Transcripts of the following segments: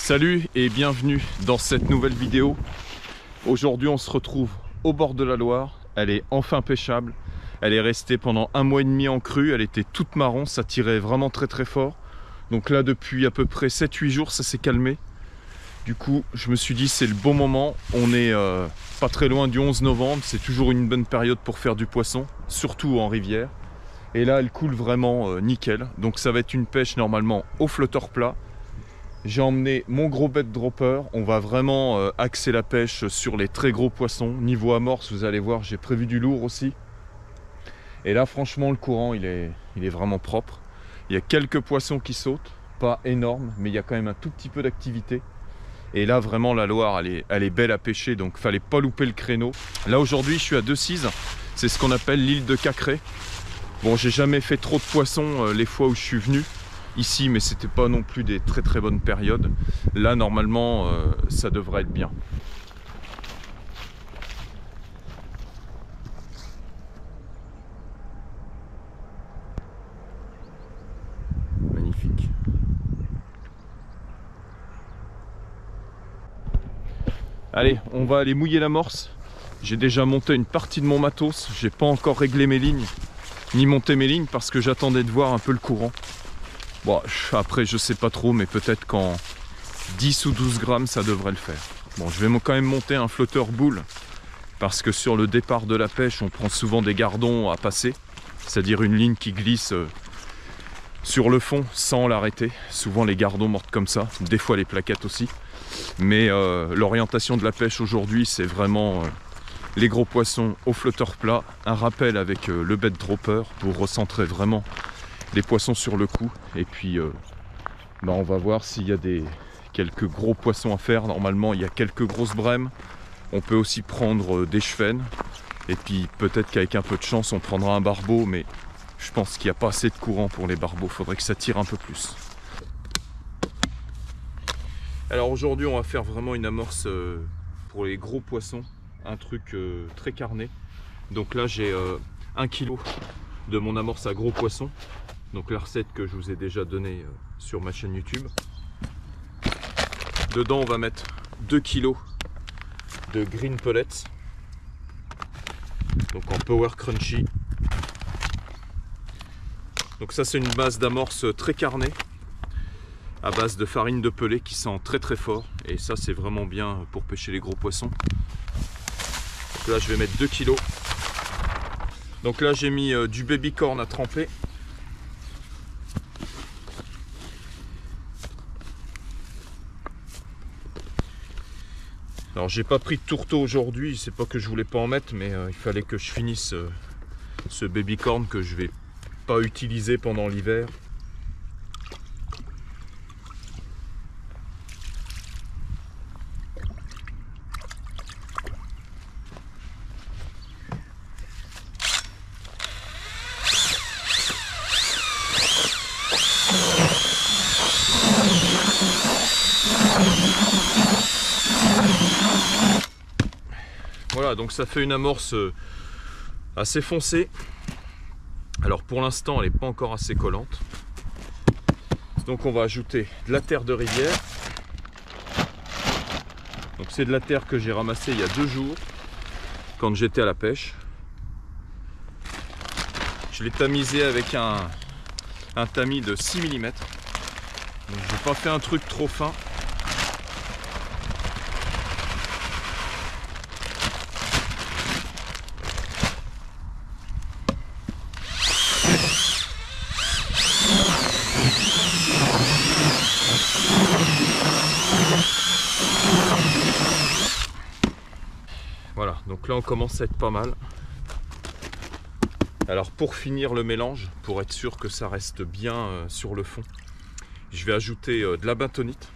Salut et bienvenue dans cette nouvelle vidéo. Aujourd'hui on se retrouve au bord de la Loire. Elle est enfin pêchable. Elle est restée pendant 1 mois et demi en crue. Elle était toute marron, ça tirait vraiment très fort. Donc là depuis à peu près 7-8 jours ça s'est calmé. Du coup je me suis dit c'est le bon moment. On est pas très loin du 11 novembre. C'est toujours une bonne période pour faire du poisson, surtout en rivière. Et là elle coule vraiment nickel. Donc ça va être une pêche normalement au flotteur plat. J'ai emmené mon gros bait dropper. On va vraiment axer la pêche sur les très gros poissons. Niveau amorce, vous allez voir, j'ai prévu du lourd aussi. Et là, franchement, le courant, il est vraiment propre. Il y a quelques poissons qui sautent, pas énormes, mais il y a quand même un tout petit peu d'activité. Et là, vraiment, la Loire, elle est belle à pêcher, donc fallait pas louper le créneau. Là, aujourd'hui, je suis à Decize. C'est ce qu'on appelle l'île de Cacré. Bon, j'ai jamais fait trop de poissons les fois où je suis venu ici, mais c'était pas non plus des très bonnes périodes. Là normalement ça devrait être bien. Magnifique. Allez, on va aller mouiller l'amorce. J'ai déjà monté une partie de mon matos. J'ai pas encore réglé mes lignes ni monté mes lignes parce que j'attendais de voir un peu le courant. Bon, après je sais pas trop, mais peut-être qu'en 10 ou 12 grammes ça devrait le faire. Bon, je vais quand même monter un flotteur boule parce que sur le départ de la pêche on prend souvent des gardons à passer, c'est-à-dire une ligne qui glisse sur le fond sans l'arrêter. Souvent les gardons mortent comme ça, des fois les plaquettes aussi, mais l'orientation de la pêche aujourd'hui c'est vraiment les gros poissons au flotteur plat. Un rappel avec le bait dropper pour recentrer vraiment les poissons sur le coup. Et puis on va voir s'il y a quelques gros poissons à faire. Normalement il y a quelques grosses brèmes. On peut aussi prendre des chevènes. Et puis peut-être qu'avec un peu de chance on prendra un barbeau, mais je pense qu'il n'y a pas assez de courant pour les barbeaux. Faudrait que ça tire un peu plus. Alors aujourd'hui on va faire vraiment une amorce pour les gros poissons. Un truc très carné. Donc là j'ai 1 kg de mon amorce à gros poissons. Donc la recette que je vous ai déjà donnée sur ma chaîne YouTube. Dedans on va mettre 2 kg de green pellets. Donc en power crunchy. Donc ça c'est une base d'amorce très carnée. À base de farine de pellet qui sent très fort. Et ça c'est vraiment bien pour pêcher les gros poissons. Donc là je vais mettre 2 kg. Donc là j'ai mis du baby corn à tremper. Alors j'ai pas pris de tourteau aujourd'hui, c'est pas que je voulais pas en mettre, mais il fallait que je finisse ce baby corn que je vais pas utiliser pendant l'hiver. Voilà, donc ça fait une amorce assez foncée. Alors pour l'instant elle n'est pas encore assez collante. Donc on va ajouter de la terre de rivière. Donc c'est de la terre que j'ai ramassée il y a 2 jours quand j'étais à la pêche. Je l'ai tamisé avec un tamis de 6 mm. Donc je n'ai pas fait un truc trop fin. Voilà, donc là on commence à être pas mal. Alors pour finir le mélange, pour être sûr que ça reste bien sur le fond, je vais ajouter de la bentonite.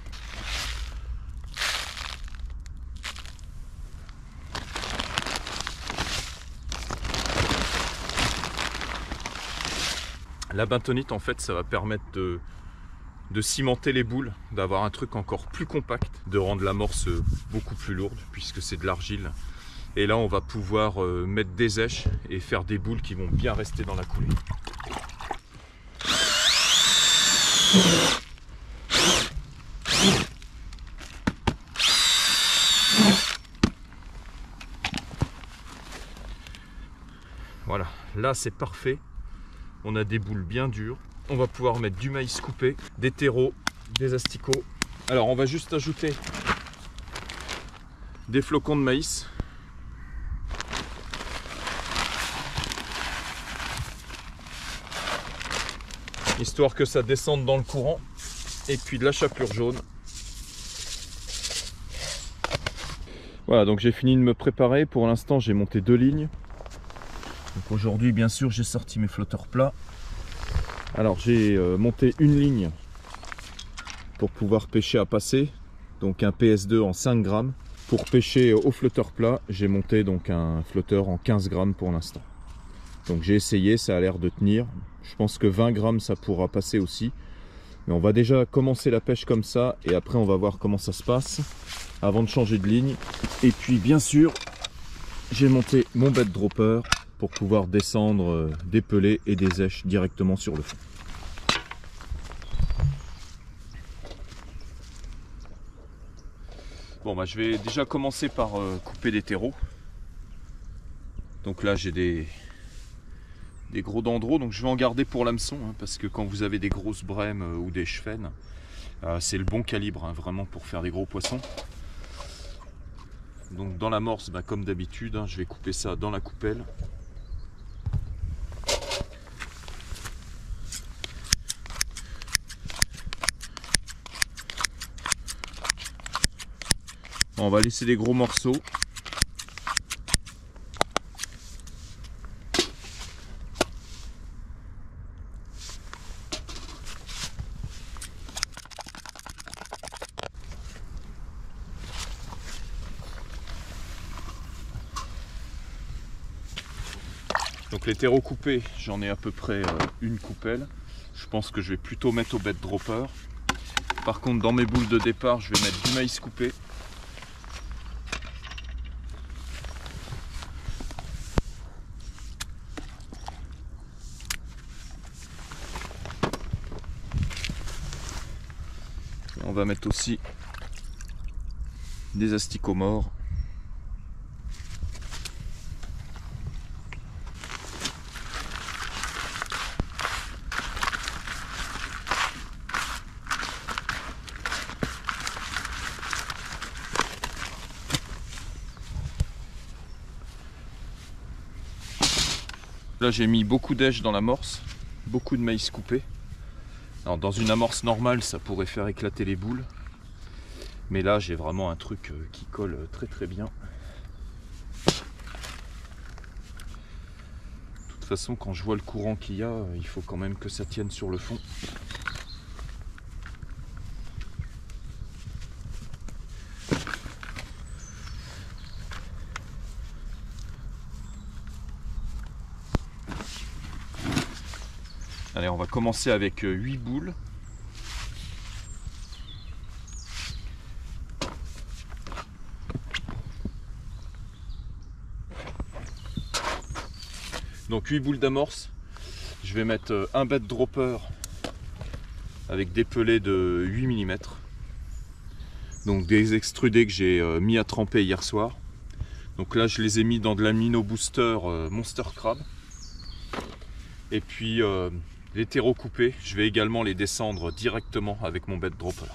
La bentonite en fait ça va permettre de cimenter les boules, d'avoir un truc encore plus compact, de rendre l'amorce beaucoup plus lourde puisque c'est de l'argile. Et là on va pouvoir mettre des èches et faire des boules qui vont bien rester dans la coulée. Voilà, là c'est parfait. On a des boules bien dures. On va pouvoir mettre du maïs coupé, des terreaux, des asticots. Alors on va juste ajouter des flocons de maïs. Histoire que ça descende dans le courant. Et puis de la chapelure jaune. Voilà, donc j'ai fini de me préparer. Pour l'instant, j'ai monté 2 lignes. Donc aujourd'hui, bien sûr, j'ai sorti mes flotteurs plats. Alors j'ai monté une ligne pour pouvoir pêcher à passer. Donc un PS2 en 5 grammes. Pour pêcher au flotteur plat, j'ai monté donc un flotteur en 15 grammes pour l'instant. Donc j'ai essayé, ça a l'air de tenir. Je pense que 20 grammes ça pourra passer aussi. Mais on va déjà commencer la pêche comme ça et après on va voir comment ça se passe avant de changer de ligne. Et puis bien sûr, j'ai monté mon bed dropper pour pouvoir descendre des pelets et des èches directement sur le fond. Bon bah je vais déjà commencer par couper des terreaux. Donc là j'ai des gros dendros, donc je vais en garder pour l'hameçon, hein, parce que quand vous avez des grosses brèmes ou des chefennes, c'est le bon calibre, hein, vraiment pour faire des gros poissons. Donc dans l'amorce, bah, comme d'habitude, hein, je vais couper ça dans la coupelle. On va laisser des gros morceaux. Donc les terreaux coupés, j'en ai à peu près une coupelle. Je pense que je vais plutôt mettre au bed dropper. Par contre, dans mes boules de départ, je vais mettre du maïs coupé. Et on va mettre aussi des asticots morts. Là j'ai mis beaucoup d'èches dans l'amorce, beaucoup de maïs coupé. Alors dans une amorce normale ça pourrait faire éclater les boules. Mais là j'ai vraiment un truc qui colle très très bien. De toute façon quand je vois le courant qu'il y a, il faut quand même que ça tienne sur le fond. Allez, on va commencer avec 8 boules. Donc 8 boules d'amorce. Je vais mettre un bed dropper avec des pelets de 8 mm. Donc des extrudés que j'ai mis à tremper hier soir. Donc là je les ai mis dans de l'amino booster Monster Crab. Et puis les terreaux coupés, je vais également les descendre directement avec mon bed dropper.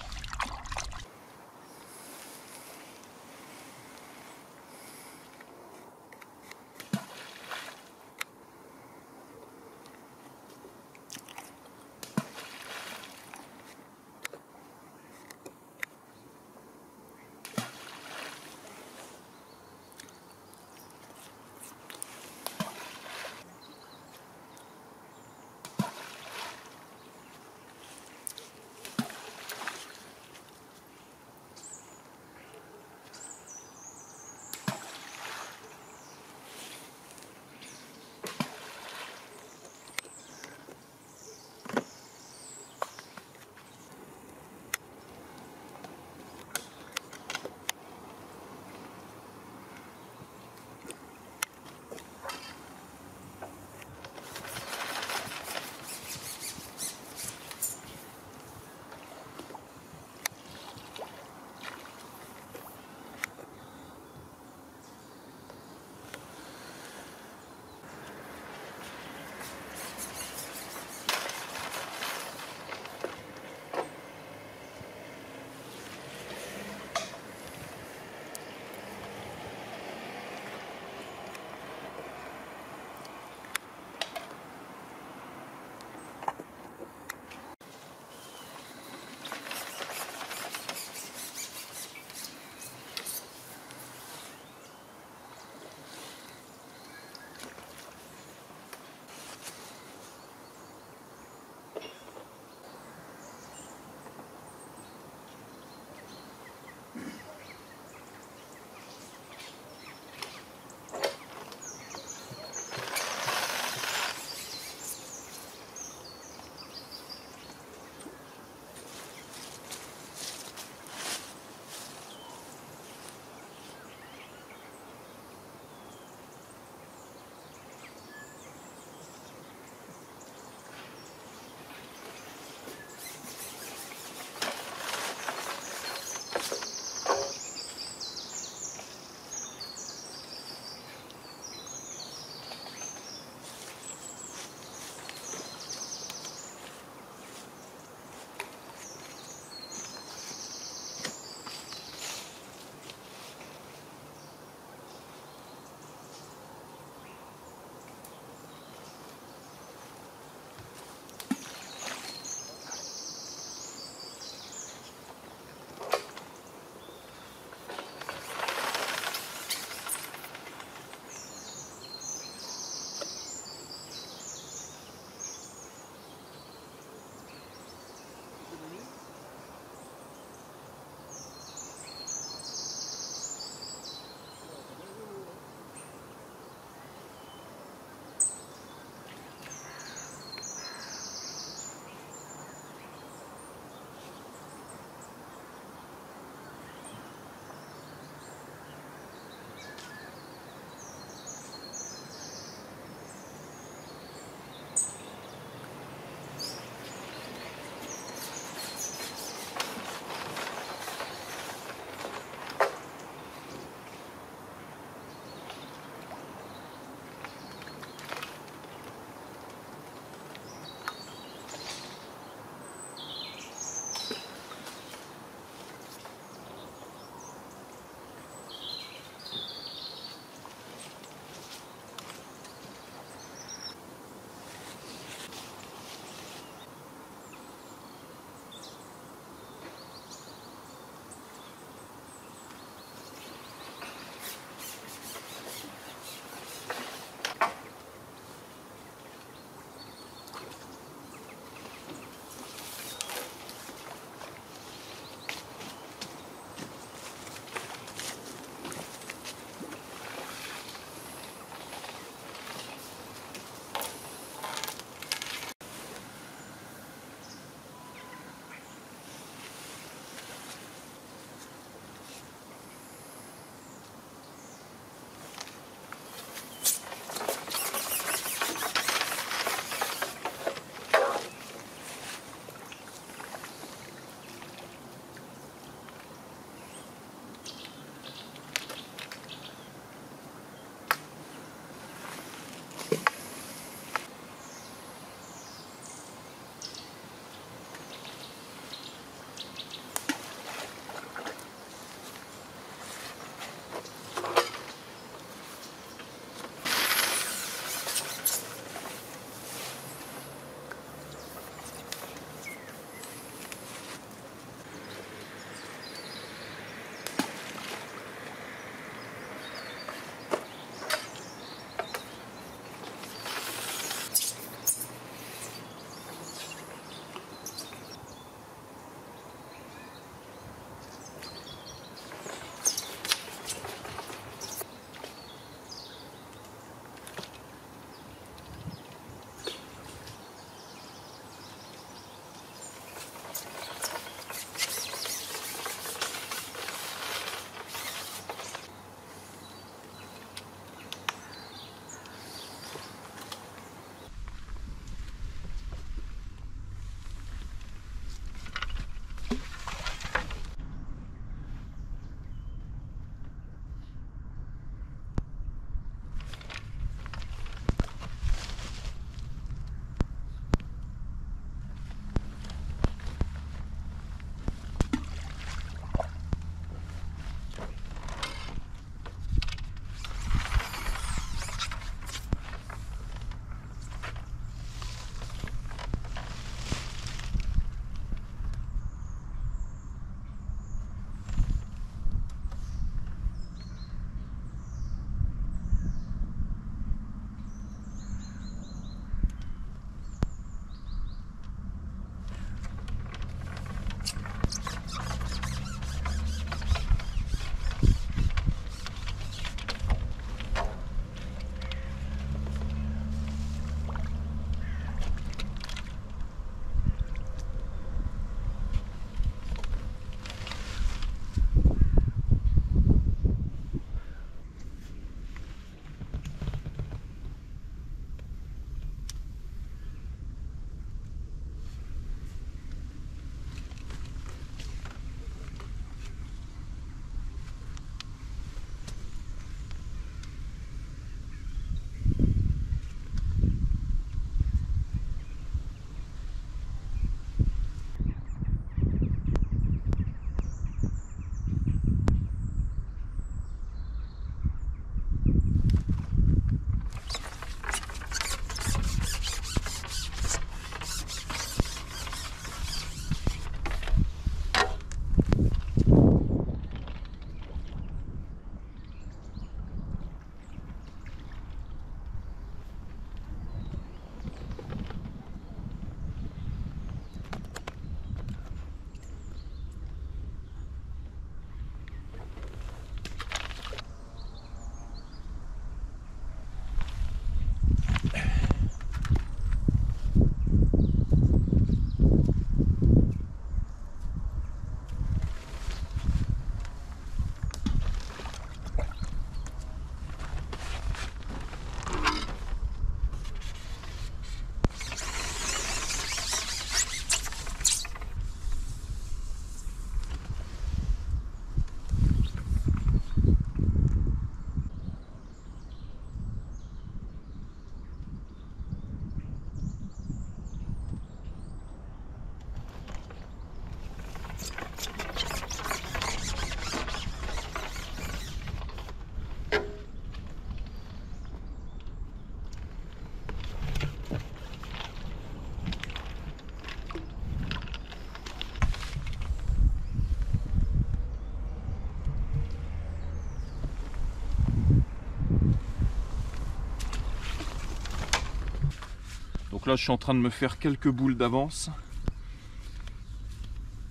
Donc là je suis en train de me faire quelques boules d'avance.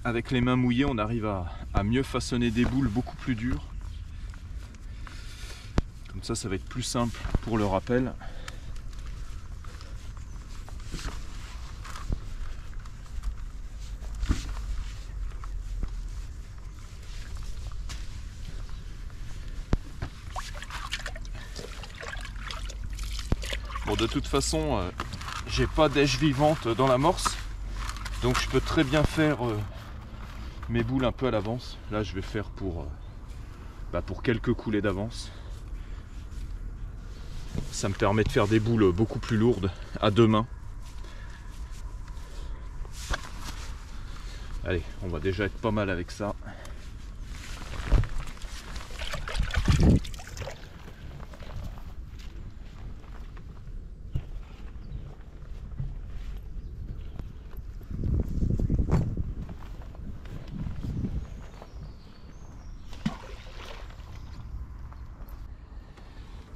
Avec les mains mouillées on arrive à mieux façonner des boules beaucoup plus dures. Comme ça va être plus simple pour le rappel. Bon, de toute façon, j'ai pas d'èche vivante dans l'amorce, donc je peux très bien faire mes boules un peu à l'avance. Là, je vais faire pour quelques coulées d'avance. Ça me permet de faire des boules beaucoup plus lourdes à deux mains. Allez, on va déjà être pas mal avec ça.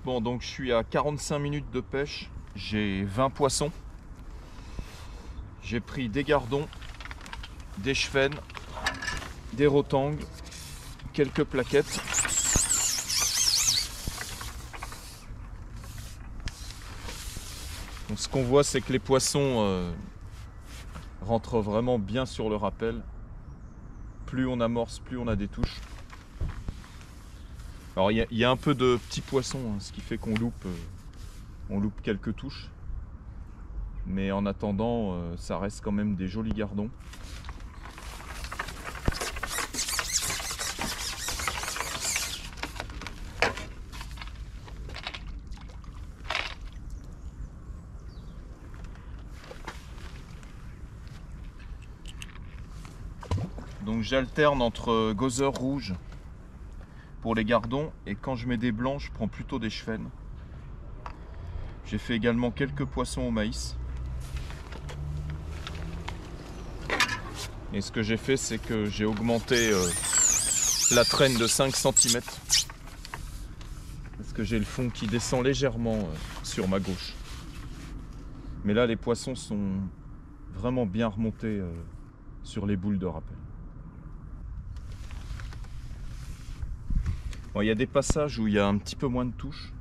Bon, donc je suis à 45 minutes de pêche, j'ai 20 poissons. J'ai pris des gardons, des chevènes, des rotangles, quelques plaquettes. Donc, ce qu'on voit, c'est que les poissons rentrent vraiment bien sur le rappel. Plus on amorce, plus on a des touches. Alors il y a un peu de petits poissons, hein, ce qui fait qu'on loupe quelques touches. Mais en attendant, ça reste quand même des jolis gardons. Donc j'alterne entre gozeur rouge pour les gardons et quand je mets des blancs, je prends plutôt des chevènes. J'ai fait également quelques poissons au maïs. Et ce que j'ai fait, c'est que j'ai augmenté la traîne de 5 cm. Parce que j'ai le fond qui descend légèrement sur ma gauche. Mais là, les poissons sont vraiment bien remontés sur les boules de rappel. Bon, il y a des passages où il y a un petit peu moins de touches.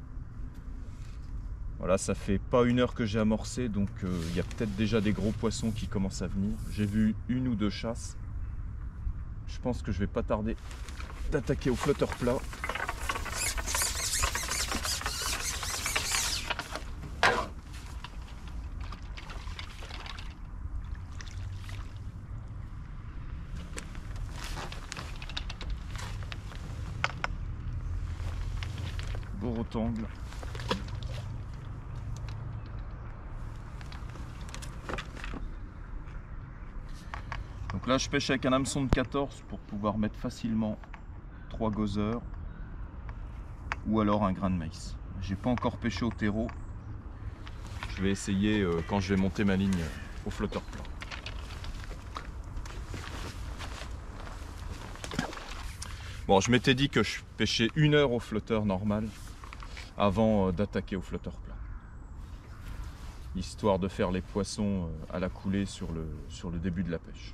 Voilà, ça fait pas une heure que j'ai amorcé, donc il y a peut-être déjà des gros poissons qui commencent à venir. J'ai vu une ou deux chasses. Je pense que je vais pas tarder d'attaquer au flotteur plat. Beau rectangle. Donc là je pêche avec un hameçon de 14 pour pouvoir mettre facilement 3 gozeurs ou alors un grain de maïs. J'ai pas encore pêché au terreau. Je vais essayer quand je vais monter ma ligne au flotteur plat. Bon, je m'étais dit que je pêchais 1 heure au flotteur normal avant d'attaquer au flotteur plat. Histoire de faire les poissons à la coulée sur le début de la pêche.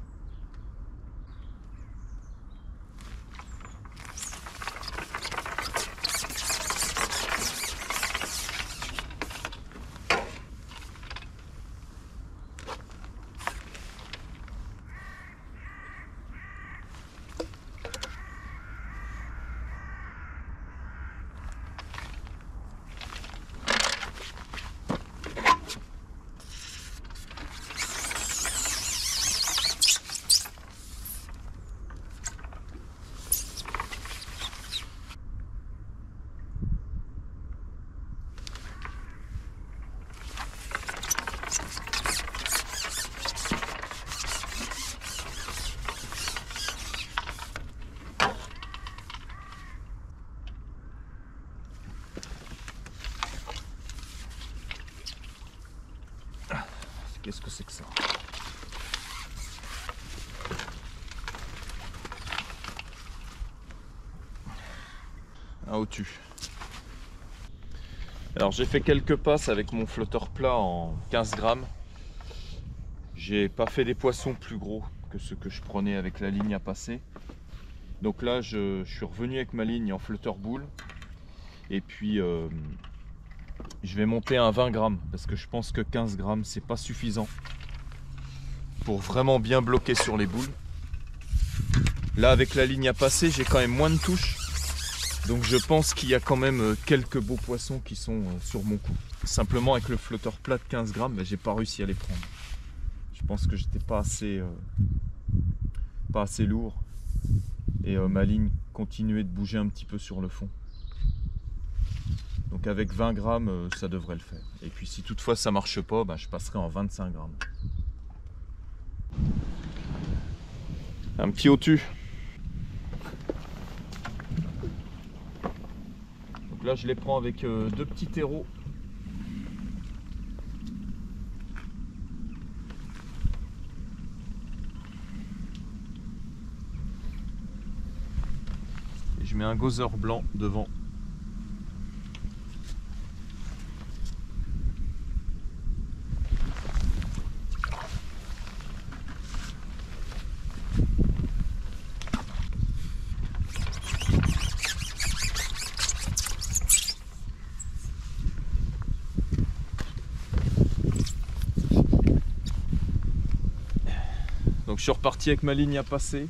Qu'est-ce que c'est que ça? Un au-tu. Alors j'ai fait quelques passes avec mon flotteur plat en 15 grammes. J'ai pas fait des poissons plus gros que ceux que je prenais avec la ligne à passer. Donc là je suis revenu avec ma ligne en flotteur boule. Et puis je vais monter à 20 grammes parce que je pense que 15 grammes c'est pas suffisant pour vraiment bien bloquer sur les boules. Là avec la ligne à passer j'ai quand même moins de touches. Donc je pense qu'il y a quand même quelques beaux poissons qui sont sur mon coup. Simplement avec le flotteur plat de 15 grammes, j'ai pas réussi à les prendre. Je pense que j'étais pas assez lourd. Et ma ligne continuait de bouger un petit peu sur le fond. Donc avec 20 grammes, ça devrait le faire. Et puis si toutefois ça marche pas, je passerai en 25 grammes. Un petit au-tu. Donc là je les prends avec deux petits terreaux. Et je mets un gozeur blanc devant. Donc je suis reparti avec ma ligne à passer.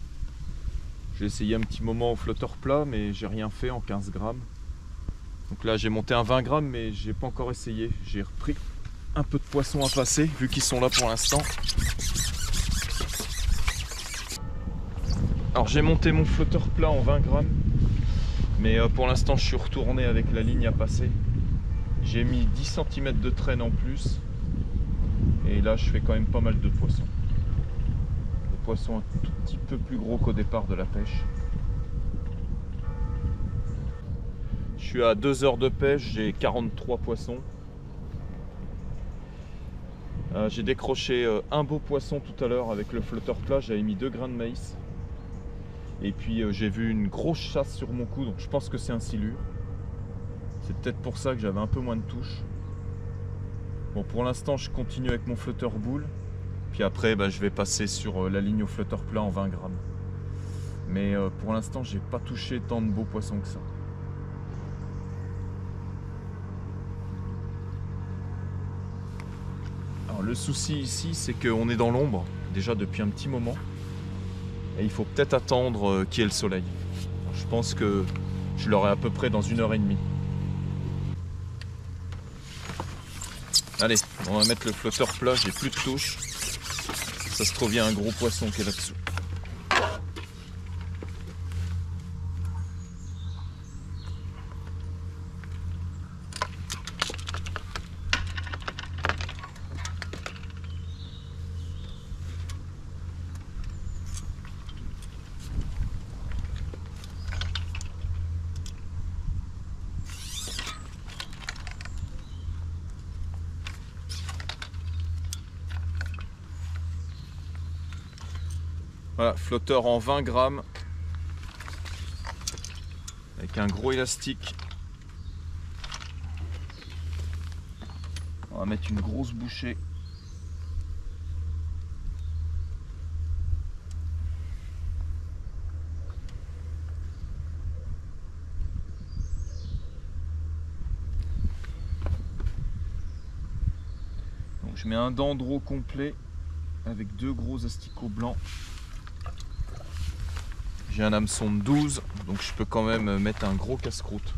J'ai essayé un petit moment au flotteur plat mais j'ai rien fait en 15 grammes. Donc là j'ai monté un 20 grammes mais j'ai pas encore essayé. J'ai repris un peu de poisson à passer vu qu'ils sont là pour l'instant. Alors j'ai monté mon flotteur plat en 20 grammes. Mais pour l'instant je suis retourné avec la ligne à passer. J'ai mis 10 cm de traîne en plus. Et là je fais quand même pas mal de poissons. Poisson un tout petit peu plus gros qu'au départ de la pêche. Je suis à 2 heures de pêche, j'ai 43 poissons. J'ai décroché un beau poisson tout à l'heure avec le flotteur plat, j'avais mis 2 grains de maïs. Et puis j'ai vu une grosse chasse sur mon cou, donc je pense que c'est un silure. C'est peut-être pour ça que j'avais un peu moins de touches. Bon, pour l'instant je continue avec mon flotteur boule. Puis après, je vais passer sur la ligne au flotteur plat en 20 grammes. Mais pour l'instant, j'ai pas touché tant de beaux poissons que ça. Alors le souci ici, c'est qu'on est dans l'ombre, déjà depuis un petit moment. Et il faut peut-être attendre qu'il y ait le soleil. Alors, je pense que je l'aurai à peu près dans 1h30. Allez, on va mettre le flotteur plat, j'ai plus de touches. Ça se trouve, il y a un gros poisson qui est là-dessous. Voilà, flotteur en 20 grammes avec un gros élastique. On va mettre une grosse bouchée. Donc je mets un dendreau complet avec 2 gros asticots blancs. J'ai un hameçon de 12, donc je peux quand même mettre un gros casse-croûte.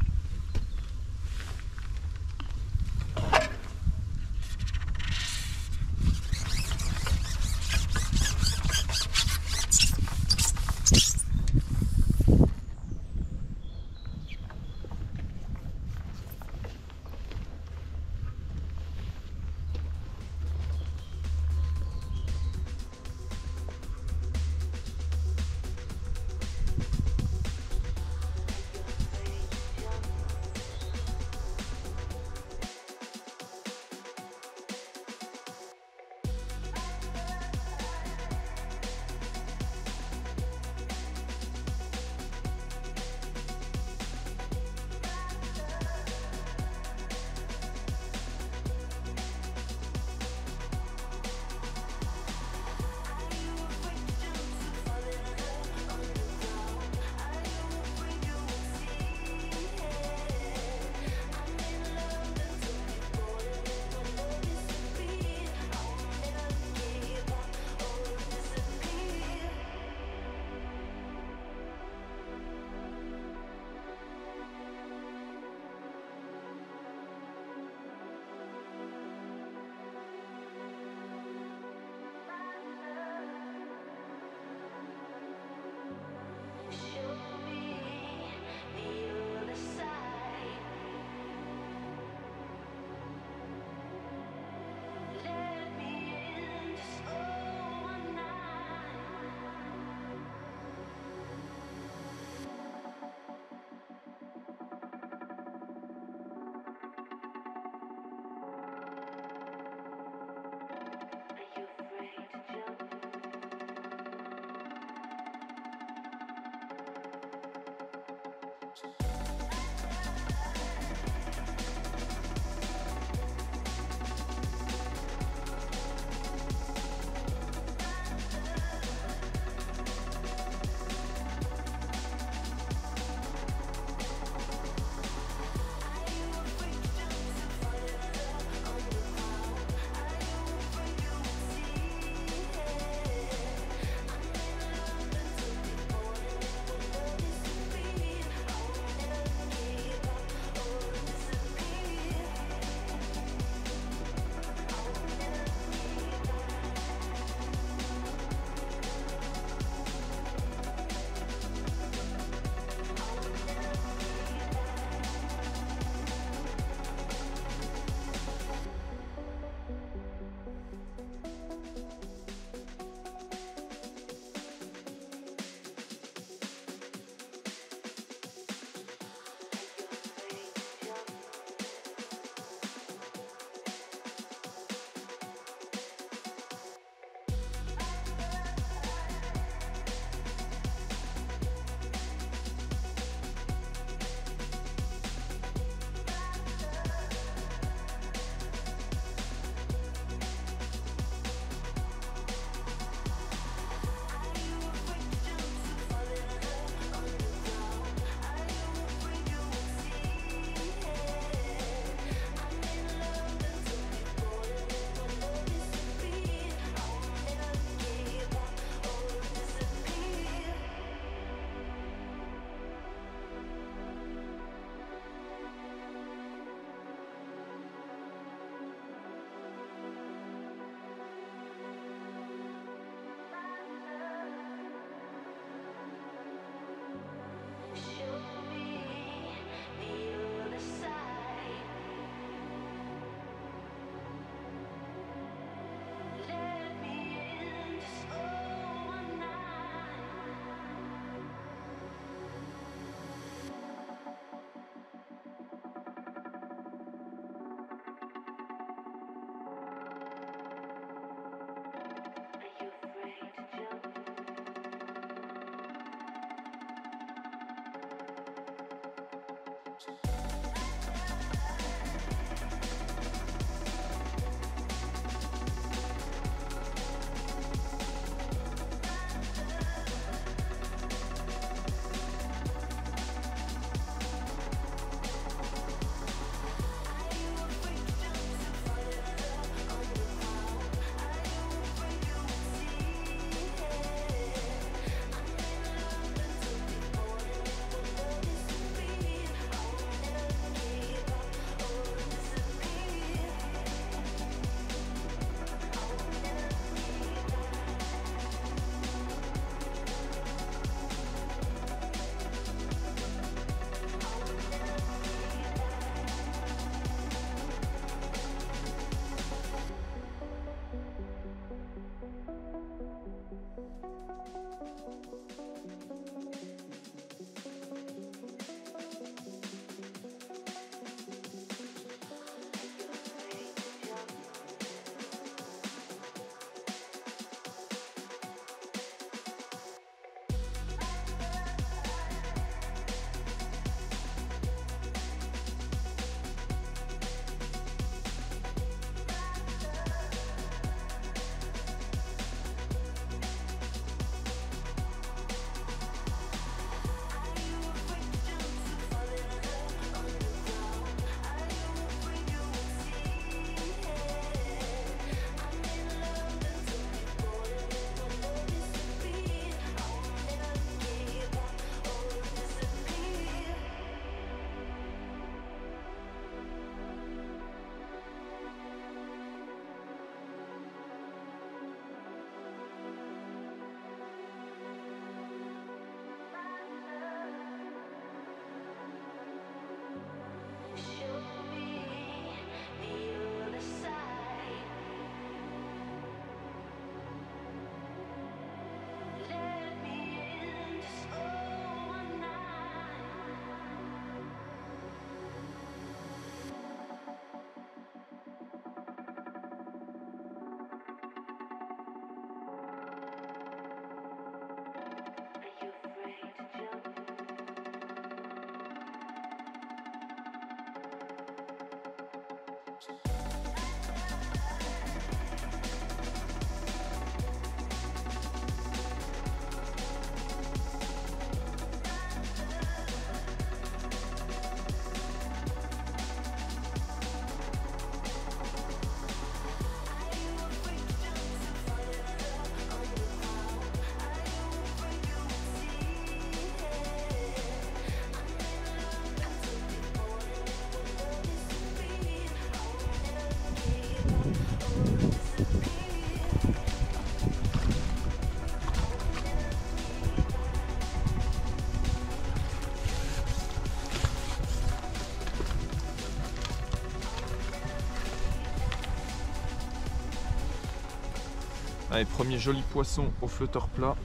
Allez, premier joli poisson au flotteur plat,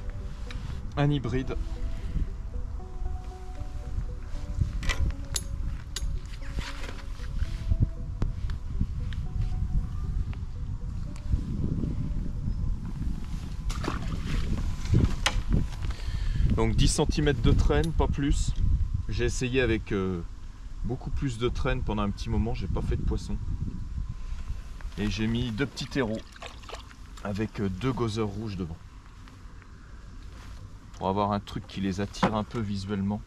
un hybride. Donc 10 cm de traîne, pas plus. J'ai essayé avec beaucoup plus de traîne pendant un petit moment, j'ai pas fait de poisson. Et j'ai mis 2 petits terreaux avec 2 gozer rouges devant. Pour avoir un truc qui les attire un peu visuellement.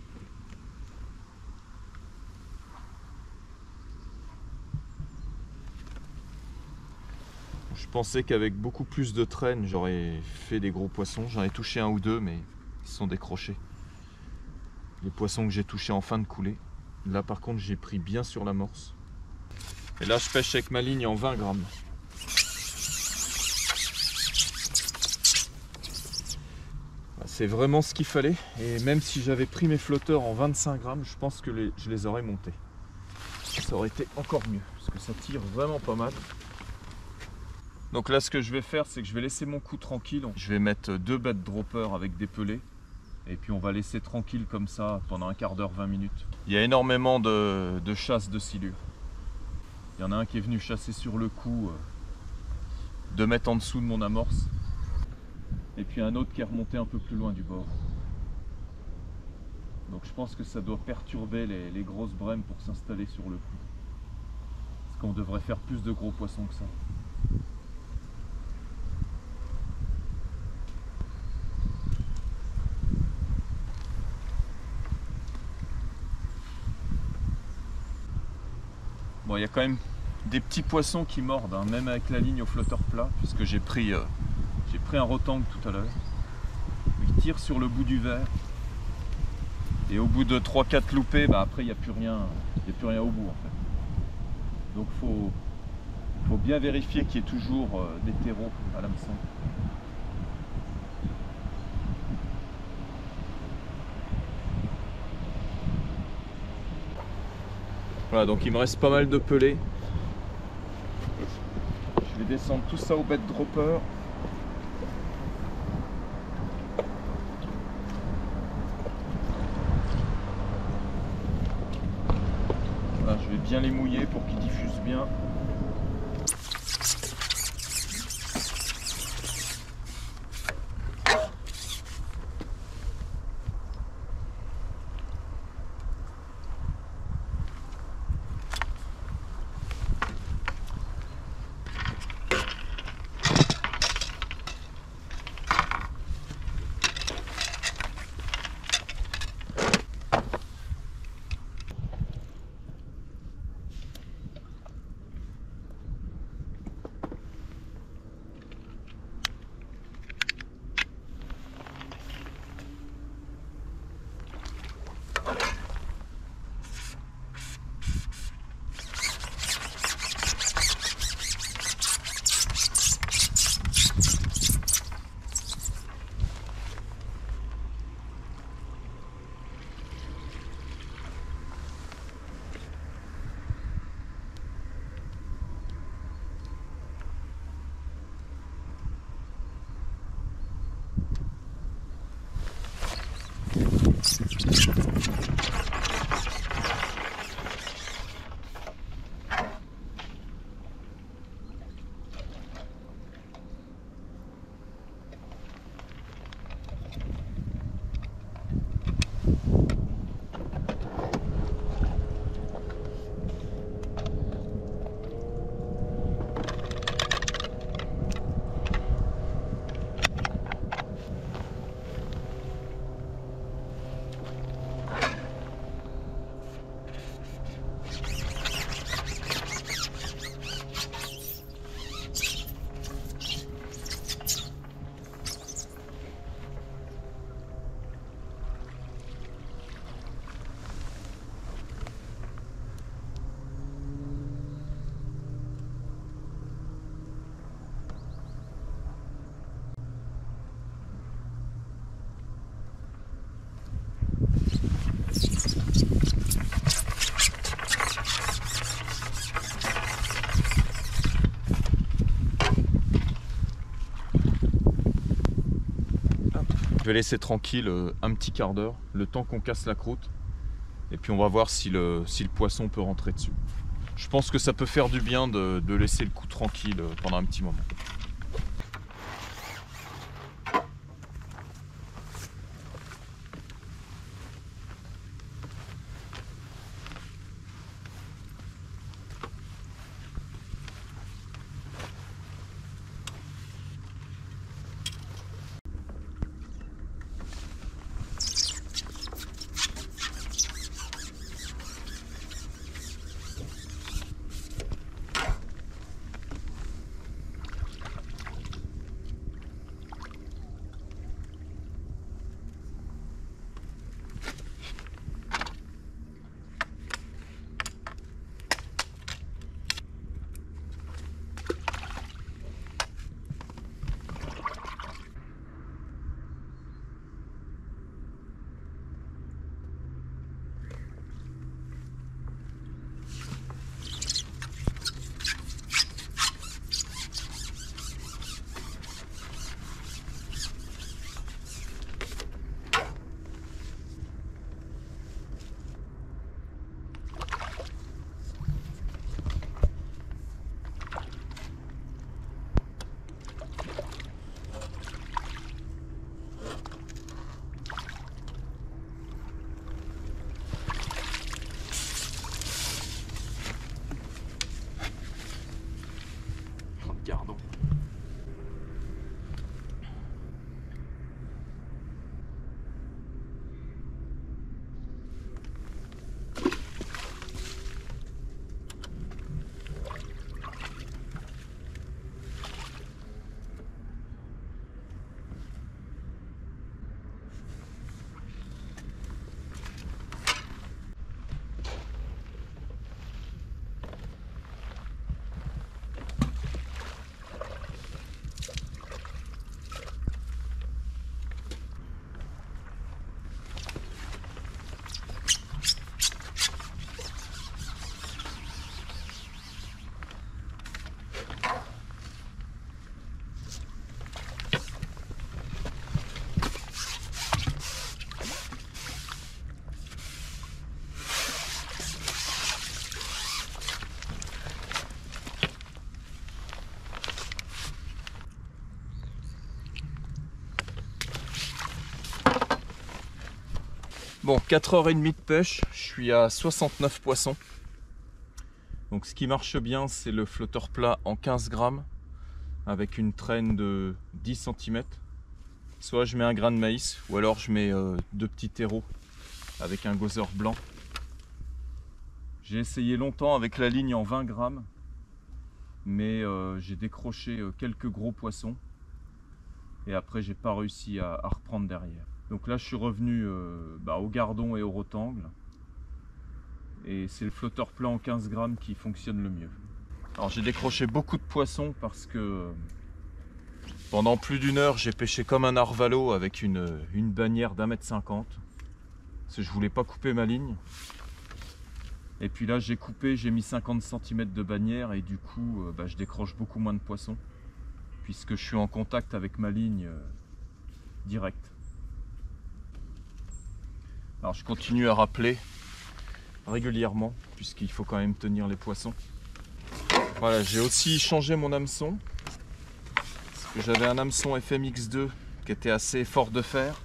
Je pensais qu'avec beaucoup plus de traîne, j'aurais fait des gros poissons. J'en ai touché un ou deux, mais ils sont décrochés. Les poissons que j'ai touchés en fin de coulée. Là par contre j'ai pris bien sur l'amorce. Et là je pêche avec ma ligne en 20 grammes. C'est vraiment ce qu'il fallait. Et même si j'avais pris mes flotteurs en 25 grammes, je pense que je les aurais montés. Ça aurait été encore mieux, parce que ça tire vraiment pas mal. Donc là ce que je vais faire, c'est que je vais laisser mon coup tranquille. Je vais mettre 2 bait droppers avec des pelés. Et puis on va laisser tranquille comme ça pendant un quart d'heure, 20 minutes. Il y a énormément de chasse de silure. Il y en a un qui est venu chasser sur le coup 2 mètres en dessous de mon amorce. Et puis un autre qui est remonté un peu plus loin du bord. Donc je pense que ça doit perturber les grosses brèmes pour s'installer sur le coup. Parce qu'on devrait faire plus de gros poissons que ça. Bon, il y a quand même des petits poissons qui mordent, hein, même avec la ligne au flotteur plat, puisque j'ai pris un rotangle tout à l'heure. Il tire sur le bout du verre. Et au bout de 3-4 loupés, bah après il n'y a plus rien au bout en fait. Donc faut bien vérifier qu'il y ait toujours des terreaux à l'hameçon. Voilà, donc il me reste pas mal de pelés. Je vais descendre tout ça au bait dropper. Voilà, je vais bien les mouiller pour qu'ils diffusent bien. Je vais laisser tranquille un petit quart d'heure, le temps qu'on casse la croûte. Et puis on va voir si le poisson peut rentrer dessus. Je pense que ça peut faire du bien de laisser le coup tranquille pendant un petit moment. Gardons. Bon, 4h30 de pêche, je suis à 69 poissons. Donc ce qui marche bien, c'est le flotteur plat en 15 grammes avec une traîne de 10 cm. Soit je mets un grain de maïs, ou alors je mets 2 petits terreaux avec un gozeur blanc. J'ai essayé longtemps avec la ligne en 20 grammes, mais j'ai décroché quelques gros poissons. Et après, j'ai pas réussi à reprendre derrière. Donc là, je suis revenu au gardon et au rotangle. Et c'est le flotteur plat en 15 grammes qui fonctionne le mieux. Alors j'ai décroché beaucoup de poissons parce que pendant plus d'une heure, j'ai pêché comme un narvalo avec une bannière d'1,50 m. Parce que je voulais pas couper ma ligne. Et puis là, j'ai coupé, j'ai mis 50 cm de bannière et du coup, je décroche beaucoup moins de poissons puisque je suis en contact avec ma ligne directe. Alors je continue à rappeler régulièrement puisqu'il faut quand même tenir les poissons. Voilà, j'ai aussi changé mon hameçon parce que j'avais un hameçon FMX2 qui était assez fort de fer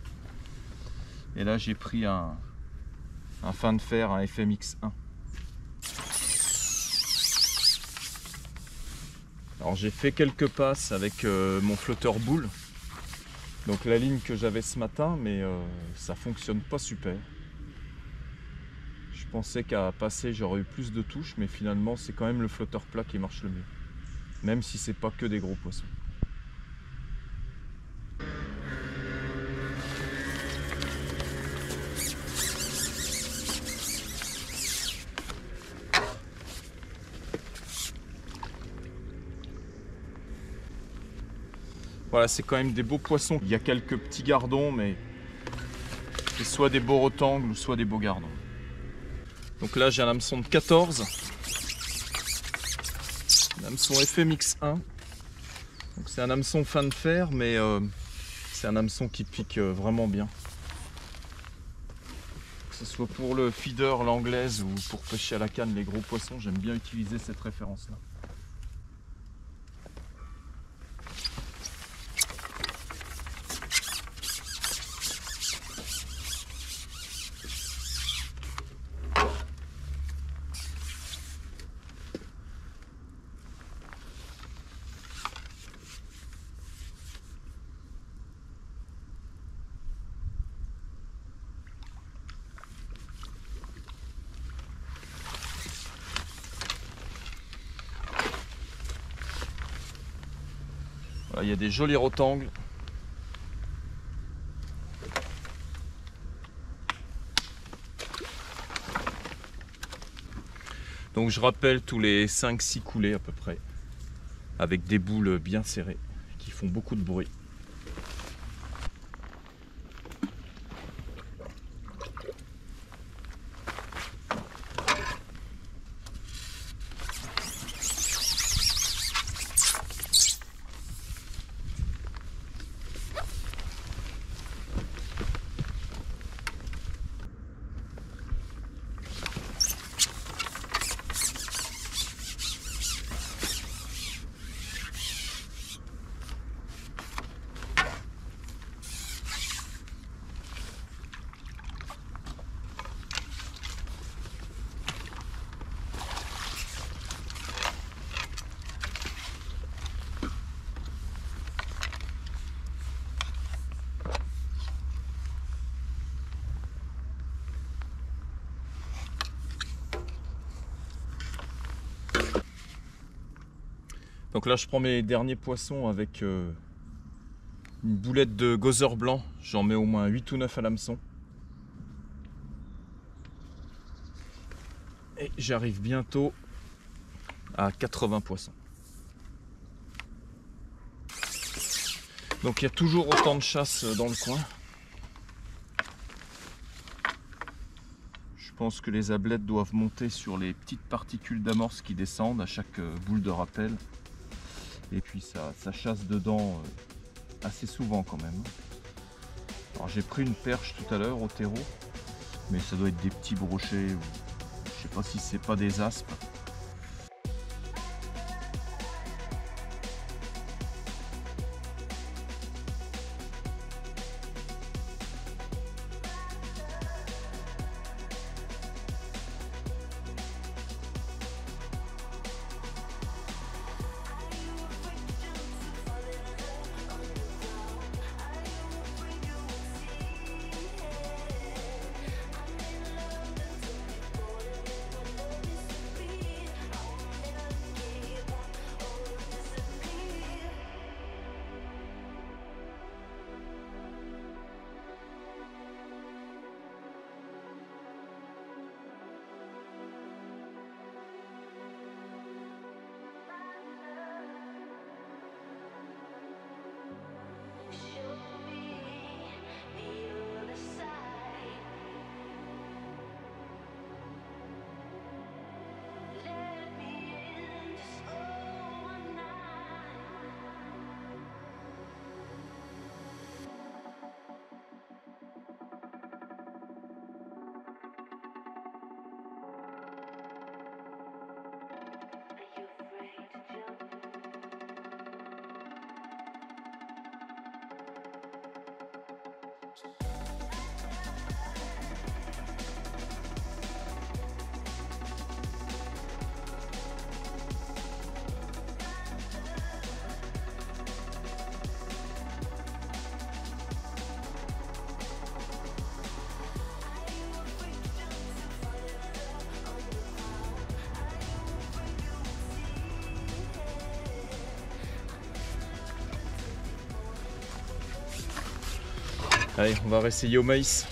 et là j'ai pris un fin de fer, un FMX1. Alors j'ai fait quelques passes avec mon flotteur boule, donc la ligne que j'avais ce matin, mais ça fonctionne pas super. Je pensais qu'à passer j'aurais eu plus de touches, mais finalement c'est quand même le flotteur plat qui marche le mieux, même si c'est pas que des gros poissons. Voilà, c'est quand même des beaux poissons. Il y a quelques petits gardons, mais c'est soit des beaux rotangles ou soit des beaux gardons. Donc là, j'ai un hameçon de 14. Un hameçon FMX1. Donc c'est un hameçon fin de fer, mais C'est un hameçon qui pique vraiment bien. Que ce soit pour le feeder, l'anglaise ou pour pêcher à la canne les gros poissons, j'aime bien utiliser cette référence-là. Voilà, il y a des jolis rotangles. Donc je rappelle tous les 5-6 coulées à peu près, avec des boules bien serrées qui font beaucoup de bruit. Donc là je prends mes derniers poissons avec une boulette de gozeur blanc, j'en mets au moins 8 ou 9 à l'hameçon. Et j'arrive bientôt à 80 poissons. Donc il y a toujours autant de chasse dans le coin. Je pense que les ablettes doivent monter sur les petites particules d'amorce qui descendent à chaque boule de rappel. Et puis ça chasse dedans assez souvent quand même. Alors j'ai pris une perche tout à l'heure au terreau, mais ça doit être des petits brochets, ou je sais pas si c'est pas des aspes. Allez, on va réessayer au maïs.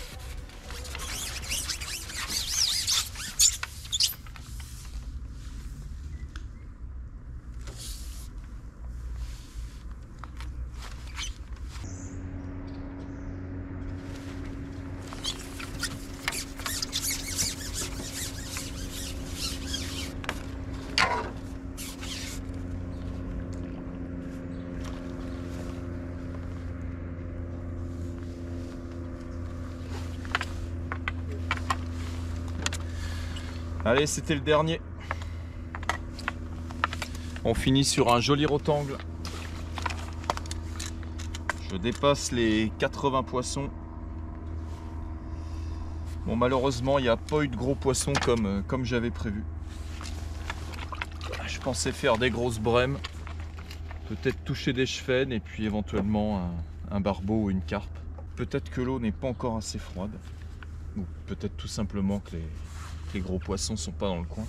Allez, c'était le dernier. On finit sur un joli rectangle. Je dépasse les 80 poissons. Bon, malheureusement, il n'y a pas eu de gros poissons comme j'avais prévu. Je pensais faire des grosses brèmes, peut-être toucher des chefennes et puis éventuellement un barbeau ou une carpe. Peut-être que l'eau n'est pas encore assez froide. Ou peut-être tout simplement que les gros poissons ne sont pas dans le coin.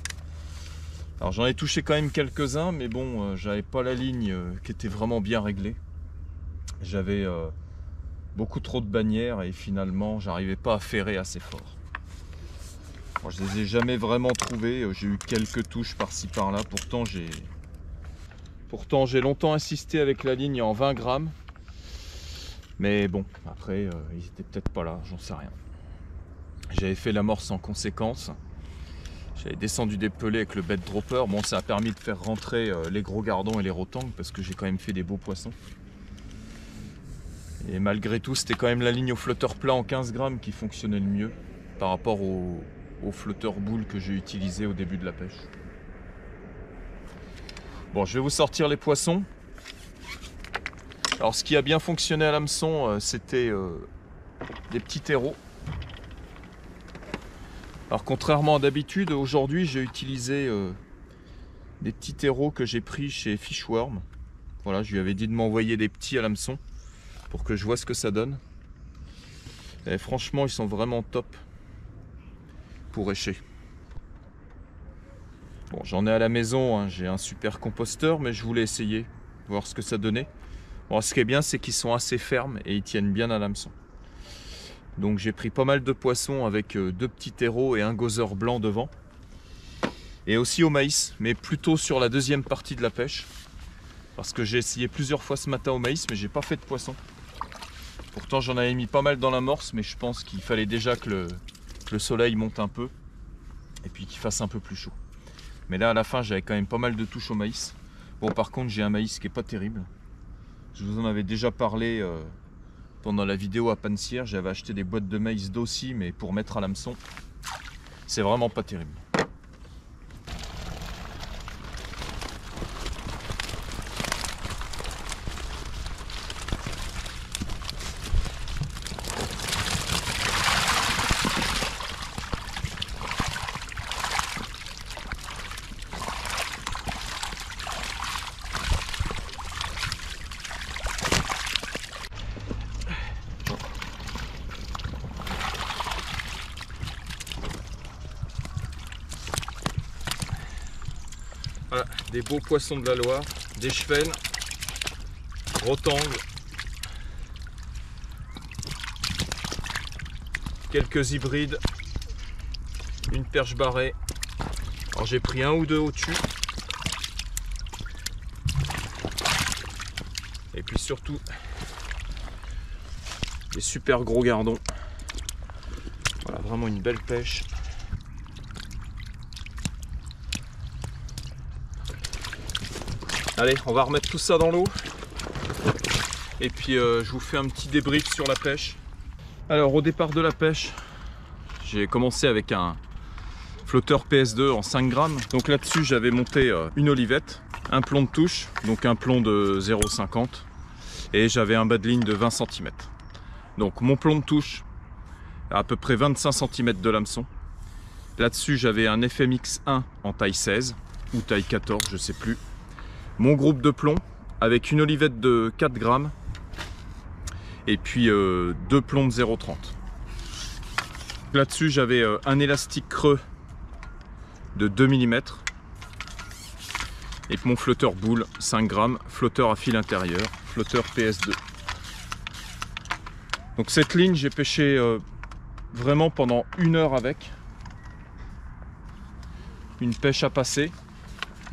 Alors j'en ai touché quand même quelques-uns, mais bon, j'avais pas la ligne qui était vraiment bien réglée. J'avais beaucoup trop de bannières et finalement j'arrivais pas à ferrer assez fort. Bon, je les ai jamais vraiment trouvés, j'ai eu quelques touches par-ci par-là, pourtant j'ai longtemps insisté avec la ligne en 20 grammes. Mais bon, après ils étaient peut-être pas là, j'en sais rien. J'avais fait l'amorce en conséquence. J'avais descendu des pelets avec le bed dropper. Bon, ça a permis de faire rentrer les gros gardons et les rotangles parce que j'ai quand même fait des beaux poissons. Et malgré tout, c'était quand même la ligne au flotteur plat en 15 grammes qui fonctionnait le mieux par rapport au flotteur boule que j'ai utilisé au début de la pêche. Bon, je vais vous sortir les poissons. Alors, ce qui a bien fonctionné à l'hameçon, c'était des petits terreaux. Alors, contrairement à d'habitude, aujourd'hui, j'ai utilisé des petits terreaux que j'ai pris chez Fishworm. Voilà, je lui avais dit de m'envoyer des petits à l'hameçon pour que je vois ce que ça donne. Et franchement, ils sont vraiment top pour écher. Bon, j'en ai à la maison, hein, j'ai un super composteur, mais je voulais essayer, voir ce que ça donnait. Bon, ce qui est bien, c'est qu'ils sont assez fermes et ils tiennent bien à l'hameçon. Donc j'ai pris pas mal de poissons avec deux petits terreaux et un gozeur blanc devant. Et aussi au maïs, mais plutôt sur la deuxième partie de la pêche. Parce que j'ai essayé plusieurs fois ce matin au maïs, mais j'ai pas fait de poisson. Pourtant j'en avais mis pas mal dans l'amorce, mais je pense qu'il fallait déjà que le soleil monte un peu. Et puis qu'il fasse un peu plus chaud. Mais là à la fin j'avais quand même pas mal de touches au maïs. Bon, par contre j'ai un maïs qui est pas terrible. Je vous en avais déjà parlé pendant la vidéo à Pansière. J'avais acheté des boîtes de maïs d'Aussi, mais pour mettre à l'hameçon, c'est vraiment pas terrible. Voilà, des beaux poissons de la Loire, des chefennes, rotangles, quelques hybrides, une perche barrée. Alors j'ai pris un ou deux au-dessus. Et puis surtout, des super gros gardons. Voilà, vraiment une belle pêche. Allez, on va remettre tout ça dans l'eau. Et puis je vous fais un petit débrief sur la pêche. Alors au départ de la pêche, j'ai commencé avec un flotteur PS2 en 5 grammes. Donc là-dessus j'avais monté une olivette, un plomb de touche, donc un plomb de 0,50. Et j'avais un bas de ligne de 20 cm. Donc mon plomb de touche à peu près 25 cm de l'hameçon. Là-dessus j'avais un FMX1 en taille 16 ou taille 14, je sais plus. Mon groupe de plomb avec une olivette de 4 grammes et puis deux plombs de 0,30. Là-dessus j'avais un élastique creux de 2 mm et mon flotteur boule 5 grammes, flotteur à fil intérieur, flotteur PS2. Donc cette ligne j'ai pêché vraiment pendant 1 heure avec. Une pêche à passer.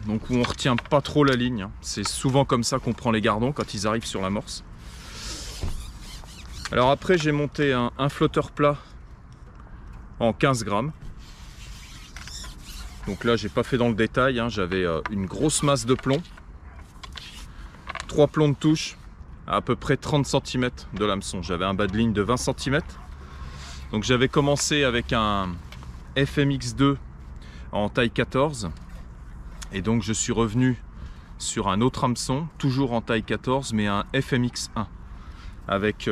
Donc où on retient pas trop la ligne. C'est souvent comme ça qu'on prend les gardons quand ils arrivent sur l'amorce. Alors après j'ai monté un flotteur plat en 15 grammes. Donc là j'ai pas fait dans le détail, hein. J'avais une grosse masse de plomb. 3 plombs de touche à peu près 30 cm de l'hameçon. J'avais un bas de ligne de 20 cm. Donc j'avais commencé avec un FMX2 en taille 14. Et donc je suis revenu sur un autre hameçon, toujours en taille 14, mais un FMX1 avec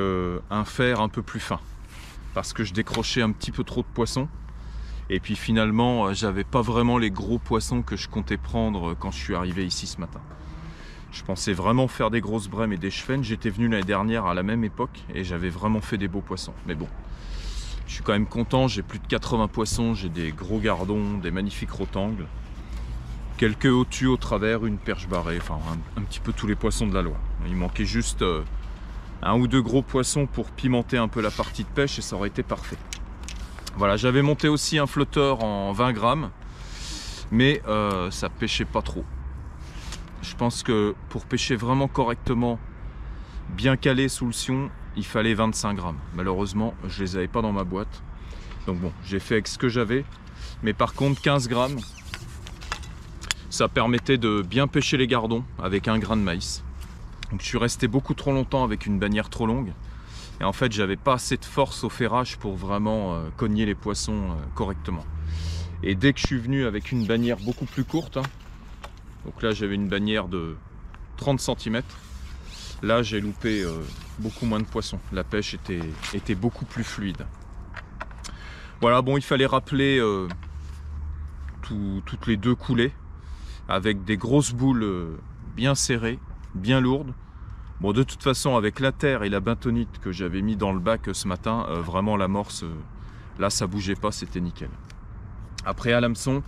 un fer un peu plus fin, parce que je décrochais un petit peu trop de poissons. Et puis finalement, j'avais pas vraiment les gros poissons que je comptais prendre quand je suis arrivé ici ce matin. Je pensais vraiment faire des grosses brèmes et des chevesnes. J'étais venu l'année dernière à la même époque et j'avais vraiment fait des beaux poissons. Mais bon, je suis quand même content, j'ai plus de 80 poissons, j'ai des gros gardons, des magnifiques rotangles, quelques hautues au travers, une perche barrée, enfin un petit peu tous les poissons de la Loire. Il manquait juste un ou deux gros poissons pour pimenter un peu la partie de pêche et ça aurait été parfait. Voilà, j'avais monté aussi un flotteur en 20 grammes, mais ça pêchait pas trop. Je pense que pour pêcher vraiment correctement, bien calé sous le sion, il fallait 25 grammes. Malheureusement, je les avais pas dans ma boîte. Donc bon, j'ai fait avec ce que j'avais. Mais par contre, 15 grammes, ça permettait de bien pêcher les gardons avec un grain de maïs. Donc je suis resté beaucoup trop longtemps avec une bannière trop longue. Et en fait, j'avais pas assez de force au ferrage pour vraiment cogner les poissons correctement. Et dès que je suis venu avec une bannière beaucoup plus courte, donc là j'avais une bannière de 30 cm, là j'ai loupé beaucoup moins de poissons. La pêche était beaucoup plus fluide. Voilà, bon, il fallait rappeler toutes les 2 coulées avec des grosses boules bien serrées, bien lourdes. Bon, de toute façon, avec la terre et la bentonite que j'avais mis dans le bac ce matin, vraiment l'amorce, là ça bougeait pas, c'était nickel. Après à l'hameçon,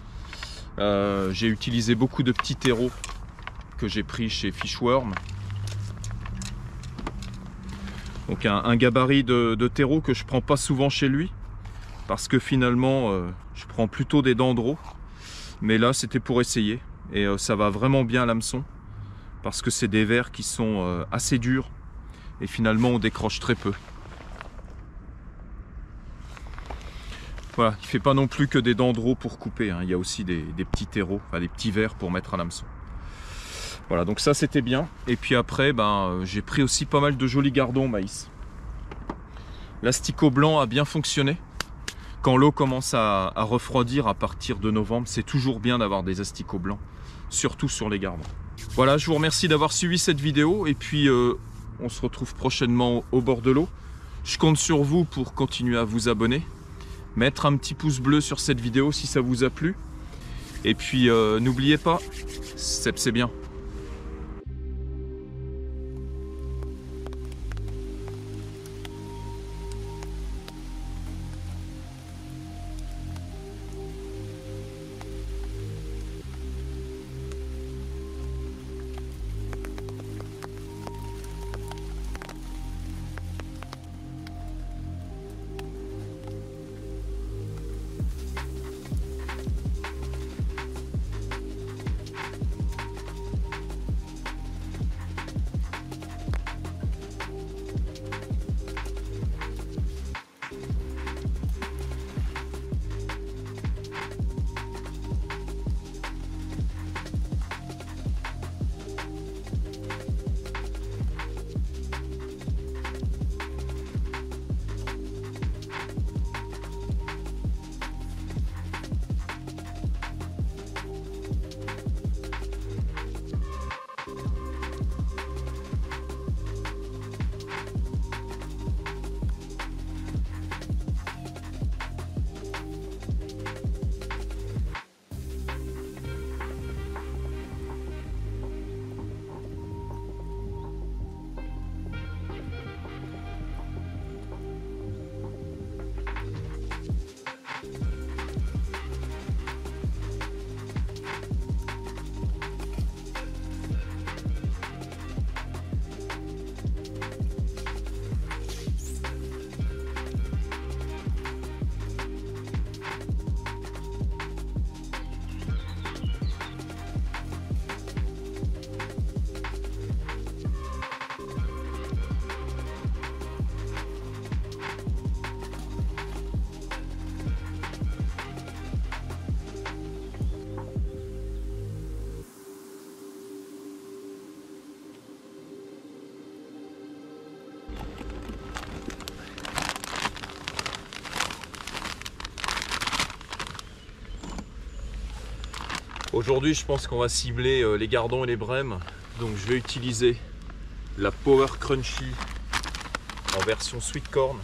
j'ai utilisé beaucoup de petits terreaux que j'ai pris chez Fishworm. Donc un gabarit de terreau que je prends pas souvent chez lui, parce que finalement je prends plutôt des dendros. Mais là c'était pour essayer, et ça va vraiment bien à l'hameçon. Parce que c'est des vers qui sont assez durs et finalement on décroche très peu. Voilà, il ne fait pas non plus que des dendros pour couper, hein. Il y a aussi des petits terreaux, enfin des petits vers pour mettre à l'hameçon. Voilà, donc ça c'était bien. Et puis après, j'ai pris aussi pas mal de jolis gardons maïs. L'asticot blanc a bien fonctionné. Quand l'eau commence à refroidir à partir de novembre, c'est toujours bien d'avoir des asticots blancs, surtout sur les gardons. Voilà, je vous remercie d'avoir suivi cette vidéo et puis on se retrouve prochainement au bord de l'eau. Je compte sur vous pour continuer à vous abonner, mettre un petit pouce bleu sur cette vidéo si ça vous a plu. Et puis n'oubliez pas, c'est bien. Aujourd'hui, je pense qu'on va cibler les gardons et les brèmes. Donc je vais utiliser la Power Crunchy en version sweet corn.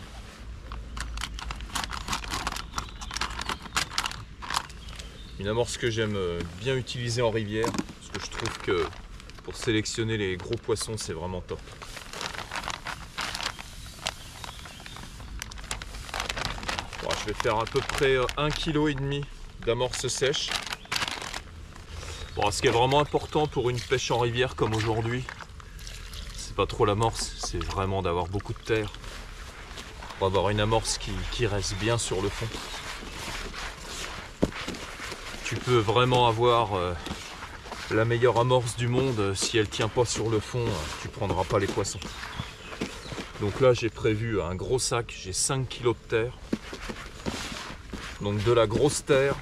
Une amorce que j'aime bien utiliser en rivière, parce que je trouve que pour sélectionner les gros poissons, c'est vraiment top. Bon, je vais faire à peu près 1,5 kg d'amorce sèche. Bon, ce qui est vraiment important pour une pêche en rivière comme aujourd'hui, c'est pas trop l'amorce, c'est vraiment d'avoir beaucoup de terre. Pour avoir une amorce qui reste bien sur le fond. Tu peux vraiment avoir la meilleure amorce du monde, si elle tient pas sur le fond, tu prendras pas les poissons. Donc là j'ai prévu un gros sac, j'ai 5 kg de terre. Donc de la grosse terre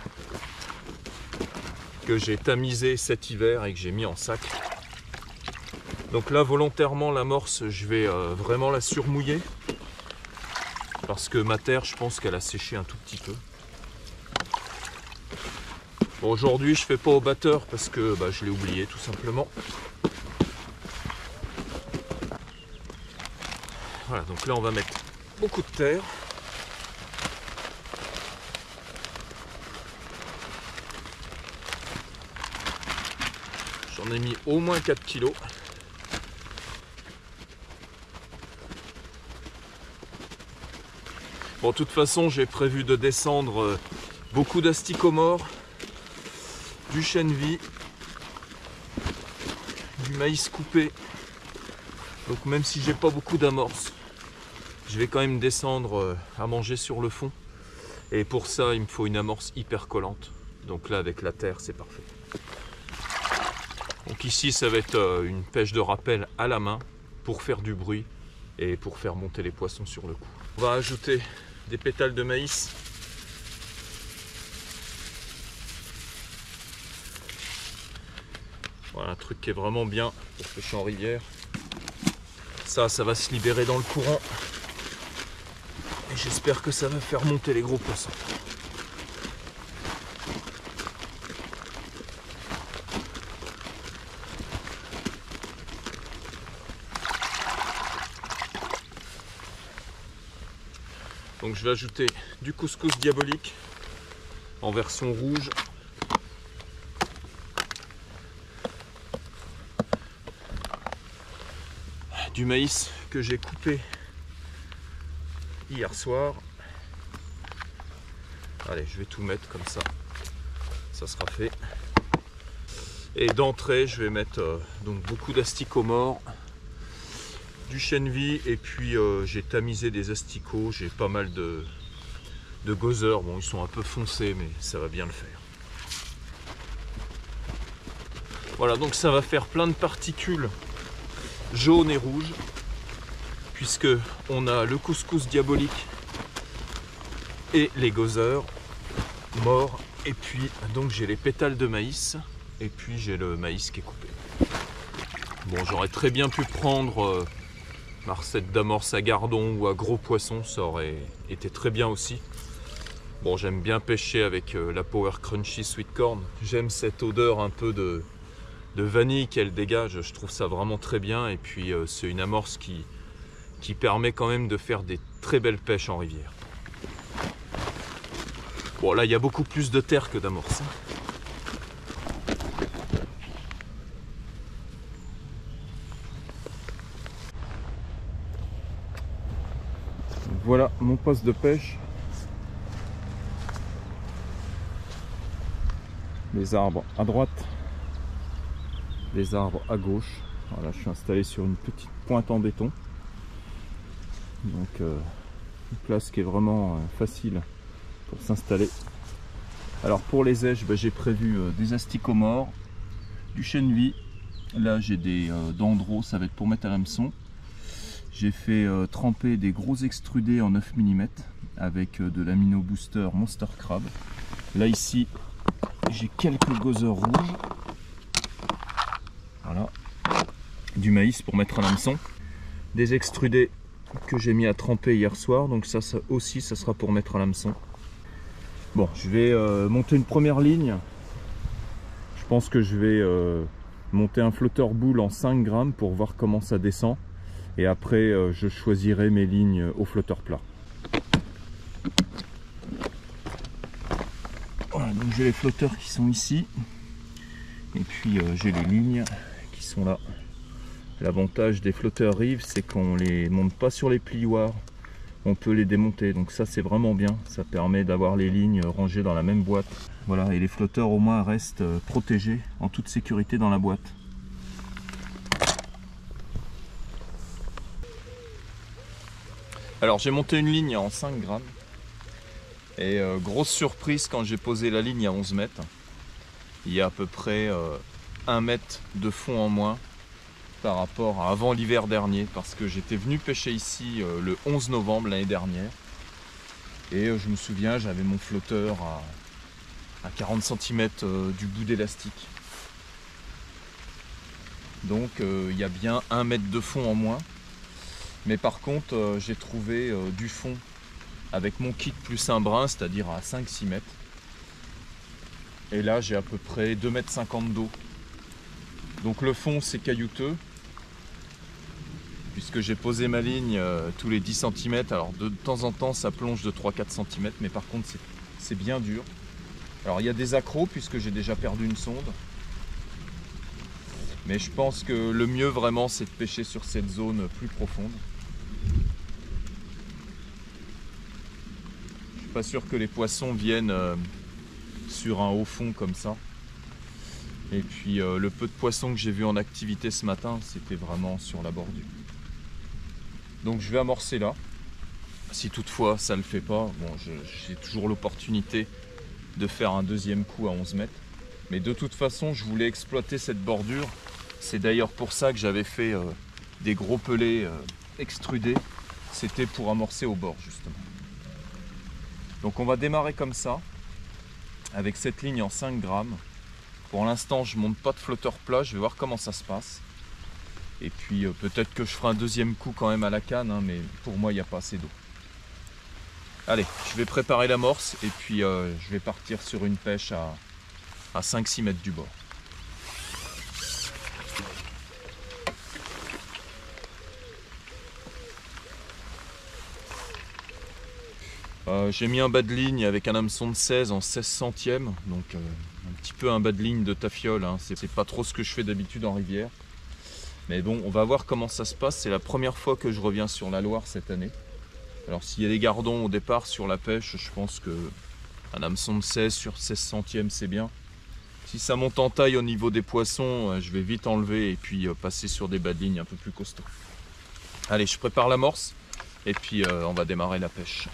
que j'ai tamisée cet hiver et que j'ai mis en sac. Donc là volontairement l'amorce je vais vraiment la surmouiller. Parce que ma terre je pense qu'elle a séché un tout petit peu. Bon, aujourd'hui je fais pas au batteur parce que je l'ai oublié tout simplement. Voilà, donc là on va mettre beaucoup de terre. J'en ai mis au moins 4 kg. Bon, de toute façon j'ai prévu de descendre beaucoup d'asticots morts, du chènevis, du maïs coupé. Donc même si j'ai pas beaucoup d'amorce, je vais quand même descendre à manger sur le fond. Et pour ça, il me faut une amorce hyper collante. Donc là, avec la terre, c'est parfait. Donc ici, ça va être une pêche de rappel à la main pour faire du bruit et pour faire monter les poissons sur le coup. On va ajouter des pétales de maïs. Voilà, un truc qui est vraiment bien pour pêcher en rivière. Ça va se libérer dans le courant. Et j'espère que ça va faire monter les gros poissons. Donc je vais ajouter du couscous diabolique en version rouge. Du maïs que j'ai coupé hier soir. Allez, je vais tout mettre comme ça, ça sera fait. Et d'entrée, je vais mettre donc beaucoup d'asticots morts, du chènevis, et puis j'ai tamisé des asticots. J'ai pas mal de gozer. Bon, ils sont un peu foncés, mais ça va bien le faire. Voilà, donc ça va faire plein de particules jaune et rouge, puisque on a le couscous diabolique et les gozers morts, et puis donc j'ai les pétales de maïs, et puis j'ai le maïs qui est coupé. Bon, j'aurais très bien pu prendre ma recette d'amorce à gardon ou à gros poisson, ça aurait été très bien aussi. Bon, j'aime bien pêcher avec la Power Crunchy Sweet Corn. J'aime cette odeur un peu de vanille qu'elle dégage, je trouve ça vraiment très bien. Et puis c'est une amorce qui permet quand même de faire des très belles pêches en rivière. Bon, là il y a beaucoup plus de terre que d'amorce. Voilà mon poste de pêche. Les arbres à droite, les arbres à gauche. Voilà, je suis installé sur une petite pointe en béton. Donc une place qui est vraiment facile pour s'installer. Alors pour les èches, j'ai prévu des asticots morts, du chènevis. Là j'ai des dendros, ça va être pour mettre à l'hameçon. J'ai fait tremper des gros extrudés en 9 mm avec de l'amino booster Monster Crab. Là ici j'ai quelques gozers rouges. Voilà. Du maïs pour mettre à l'hameçon. Des extrudés que j'ai mis à tremper hier soir. Donc ça aussi, ça sera pour mettre à l'hameçon. Bon, je vais monter une première ligne. Je pense que je vais monter un flotteur boule en 5 grammes pour voir comment ça descend. Et après, je choisirai mes lignes au flotteur plat. Voilà, donc j'ai les flotteurs qui sont ici. Et puis j'ai les lignes qui sont là. L'avantage des flotteurs Rives, c'est qu'on les monte pas sur les plioirs. On peut les démonter, donc ça c'est vraiment bien. Ça permet d'avoir les lignes rangées dans la même boîte. Voilà, et les flotteurs au moins restent protégés en toute sécurité dans la boîte. Alors j'ai monté une ligne en 5 grammes. Et grosse surprise quand j'ai posé la ligne à 11 mètres. Il y a à peu près 1 mètre de fond en moins par rapport à avant l'hiver dernier, parce que j'étais venu pêcher ici le 11 novembre l'année dernière. Et je me souviens, j'avais mon flotteur à 40 cm du bout d'élastique. Donc il y a bien 1 mètre de fond en moins. Mais par contre, j'ai trouvé du fond avec mon kit plus un brin, c'est-à-dire à 5-6 mètres. Et là, j'ai à peu près 2,50 m d'eau. Donc le fond, c'est caillouteux, puisque j'ai posé ma ligne tous les 10 cm. Alors de temps en temps, ça plonge de 3-4 cm, mais par contre, c'est bien dur. Alors il y a des accros, puisque j'ai déjà perdu une sonde. Mais je pense que le mieux vraiment, c'est de pêcher sur cette zone plus profonde. Je suis pas sûr que les poissons viennent sur un haut fond comme ça. Et puis le peu de poissons que j'ai vu en activité ce matin, c'était vraiment sur la bordure. Donc je vais amorcer là. Si toutefois ça ne le fait pas, bon, j'ai toujours l'opportunité de faire un deuxième coup à 11 mètres. Mais de toute façon, je voulais exploiter cette bordure. C'est d'ailleurs pour ça que j'avais fait des gros pelets extrudés. C'était pour amorcer au bord justement. Donc on va démarrer comme ça, avec cette ligne en 5 grammes. Pour l'instant, je ne monte pas de flotteur plat, je vais voir comment ça se passe. Et puis peut-être que je ferai un deuxième coup quand même à la canne, hein, mais pour moi, il n'y a pas assez d'eau. Allez, je vais préparer l'amorce et puis je vais partir sur une pêche à 5-6 mètres du bord. J'ai mis un bas de ligne avec un hameçon de 16 en 16 centièmes, donc un petit peu un bas de ligne de tafiole, hein. C'est pas trop ce que je fais d'habitude en rivière. Mais bon, on va voir comment ça se passe. C'est la première fois que je reviens sur la Loire cette année. Alors s'il y a des gardons au départ sur la pêche, je pense que un hameçon de 16 sur 16 centièmes c'est bien. Si ça monte en taille au niveau des poissons, je vais vite enlever et puis passer sur des bas de ligne un peu plus costauds. Allez, je prépare l'amorce et puis on va démarrer la pêche.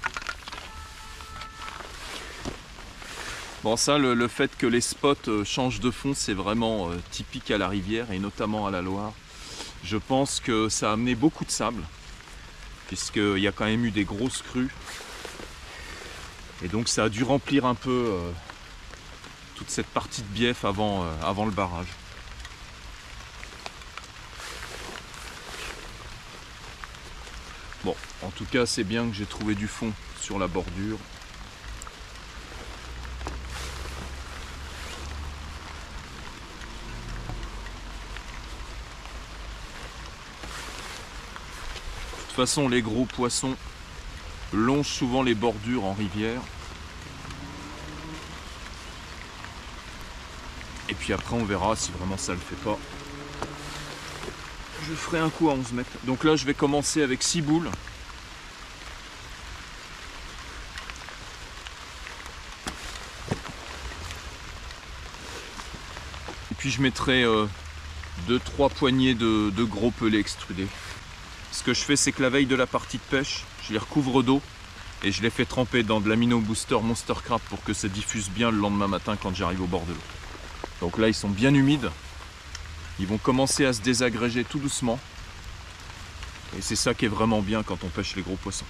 Bon, ça, le fait que les spots changent de fond, c'est vraiment typique à la rivière et notamment à la Loire. Je pense que ça a amené beaucoup de sable, puisqu'il y a quand même eu des grosses crues. Et donc ça a dû remplir un peu toute cette partie de bief avant le barrage. Bon, en tout cas, c'est bien que j'ai trouvé du fond sur la bordure. De toute façon, les gros poissons longent souvent les bordures en rivière. Et puis après, on verra si vraiment ça le fait pas. Je ferai un coup à 11 mètres. Donc là, je vais commencer avec 6 boules. Et puis je mettrai 2-3 poignées de gros pelets extrudés. Ce que je fais, c'est que la veille de la partie de pêche, je les recouvre d'eau et je les fais tremper dans de l'amino booster Monster Crab pour que ça diffuse bien le lendemain matin quand j'arrive au bord de l'eau. Donc là, ils sont bien humides. Ils vont commencer à se désagréger tout doucement. Et c'est ça qui est vraiment bien quand on pêche les gros poissons.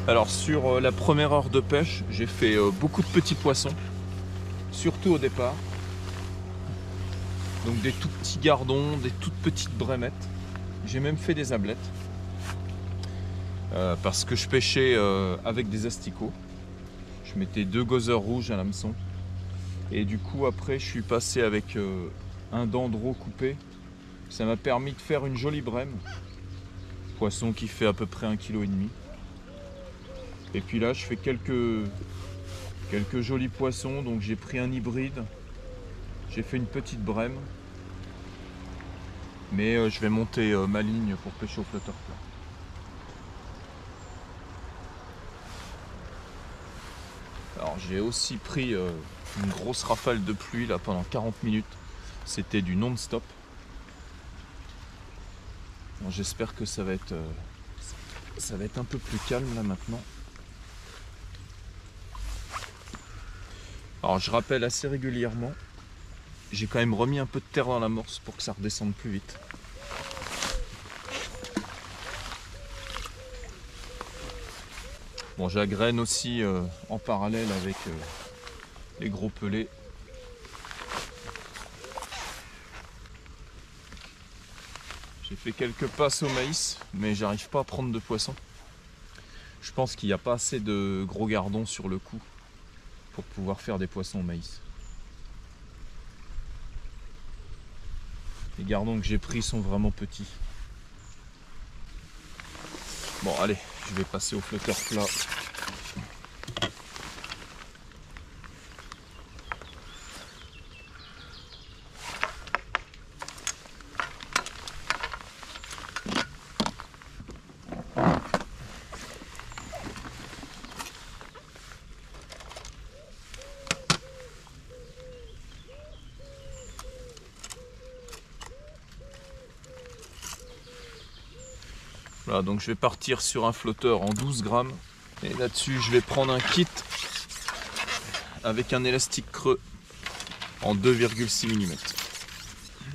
Alors sur la première heure de pêche, j'ai fait beaucoup de petits poissons, surtout au départ. Donc des tout petits gardons, des toutes petites brémettes. J'ai même fait des ablettes. Parce que je pêchais avec des asticots. Je mettais 2 gothers rouges à l'hameçon. Et du coup après je suis passé avec un dendro coupé. Ça m'a permis de faire une jolie brème. Poisson qui fait à peu près 1,5 kg. Et puis là je fais quelques jolis poissons. Donc j'ai pris un hybride. J'ai fait une petite brème. Mais je vais monter ma ligne pour pêcher au flotteur plat. Alors j'ai aussi pris une grosse rafale de pluie là pendant 40 minutes. C'était du non-stop. Bon, j'espère que ça va être un peu plus calme là maintenant. Alors je rappelle assez régulièrement, j'ai quand même remis un peu de terre dans l'amorce pour que ça redescende plus vite. Bon, j'agraine aussi en parallèle avec les gros pelets. J'ai fait quelques passes au maïs, mais j'arrive pas à prendre de poisson. Je pense qu'il n'y a pas assez de gros gardons sur le coup pour pouvoir faire des poissons au maïs. Les gardons que j'ai pris sont vraiment petits. Bon allez, je vais passer au flotteur plat. Voilà, donc je vais partir sur un flotteur en 12 grammes. Et là-dessus, je vais prendre un kit avec un élastique creux en 2,6 mm.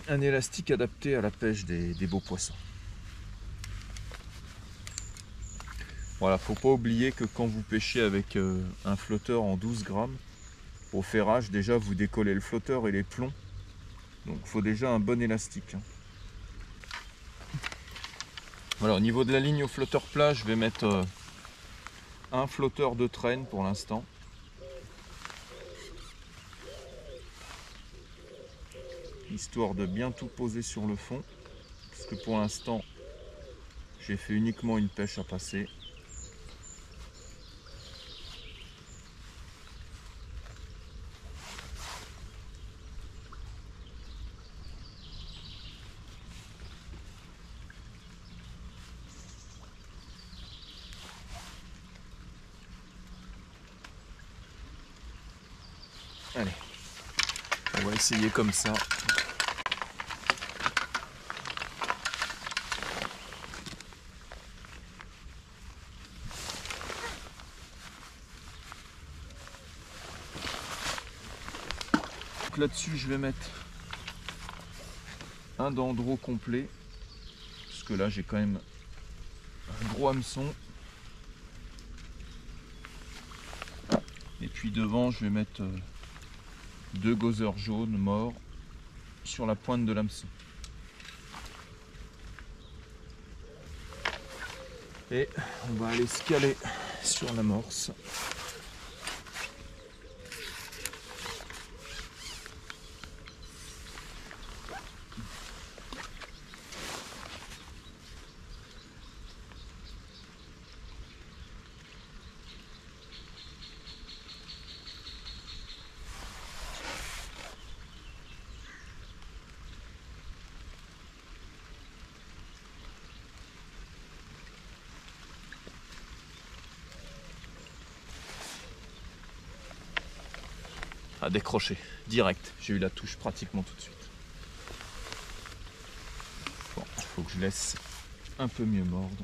Un élastique adapté à la pêche des beaux poissons. Voilà, faut pas oublier que quand vous pêchez avec un flotteur en 12 grammes, au ferrage, déjà vous décollez le flotteur et les plombs. Donc il faut déjà un bon élastique. Voilà, au niveau de la ligne au flotteur plat, je vais mettre un flotteur de traîne pour l'instant. Histoire de bien tout poser sur le fond. Parce que pour l'instant, j'ai fait uniquement une pêche à passer. Allez, on va essayer comme ça. Là-dessus, je vais mettre un dendro complet, parce que là j'ai quand même un gros hameçon. Et puis devant, je vais mettre 2 gothers jaunes morts sur la pointe de l'hameçon. Et on va aller se caler sur l'amorce. À décrocher direct, j'ai eu la touche pratiquement tout de suite. Bon, il faut que je laisse un peu mieux mordre.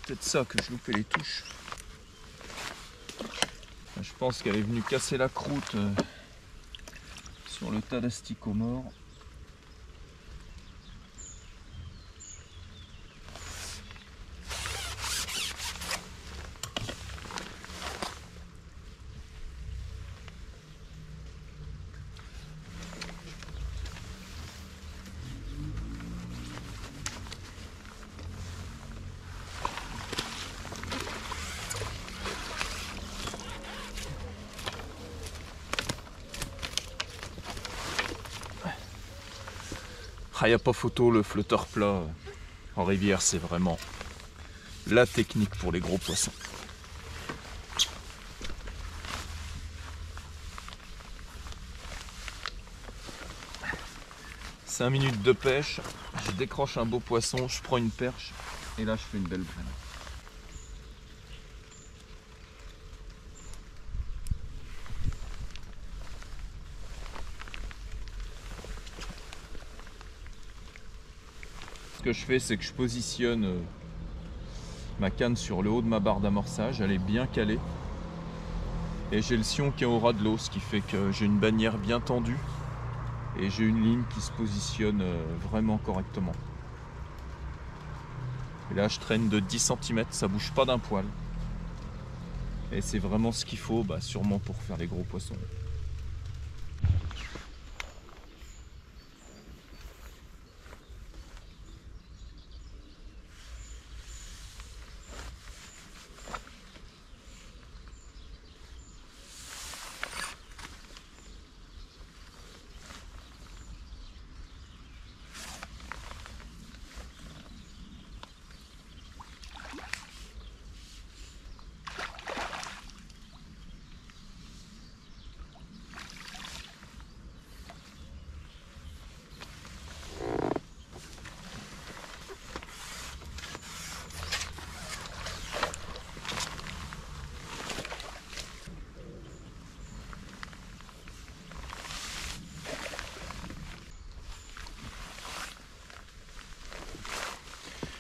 peut-être ça que je loupais les touches. Je pense qu'elle est venue casser la croûte sur le tas d'asticots morts. Ah, y a pas photo, le flotteur plat en rivière, c'est vraiment la technique pour les gros poissons. « 5 minutes de pêche, je décroche un beau poisson, je prends une perche et là je fais une belle brème. » Ce que je fais, c'est que je positionne ma canne sur le haut de ma barre d'amorçage, elle est bien calée. Et j'ai le sion qui est au ras de l'eau, ce qui fait que j'ai une bannière bien tendue et j'ai une ligne qui se positionne vraiment correctement. Et là je traîne de 10 cm, ça bouge pas d'un poil. Et c'est vraiment ce qu'il faut, sûrement pour faire les gros poissons.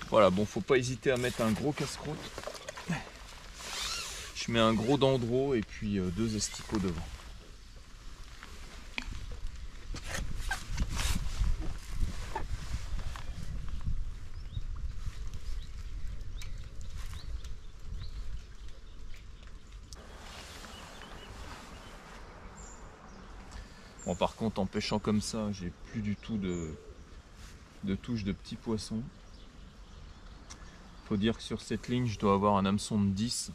Voilà, bon, faut pas hésiter à mettre un gros casse-croûte. Je mets un gros dendro et puis 2 esticots devant. Bon, par contre, en pêchant comme ça, j'ai plus du tout de touche de petits poissons. Faut dire que sur cette ligne, je dois avoir un hameçon de 10.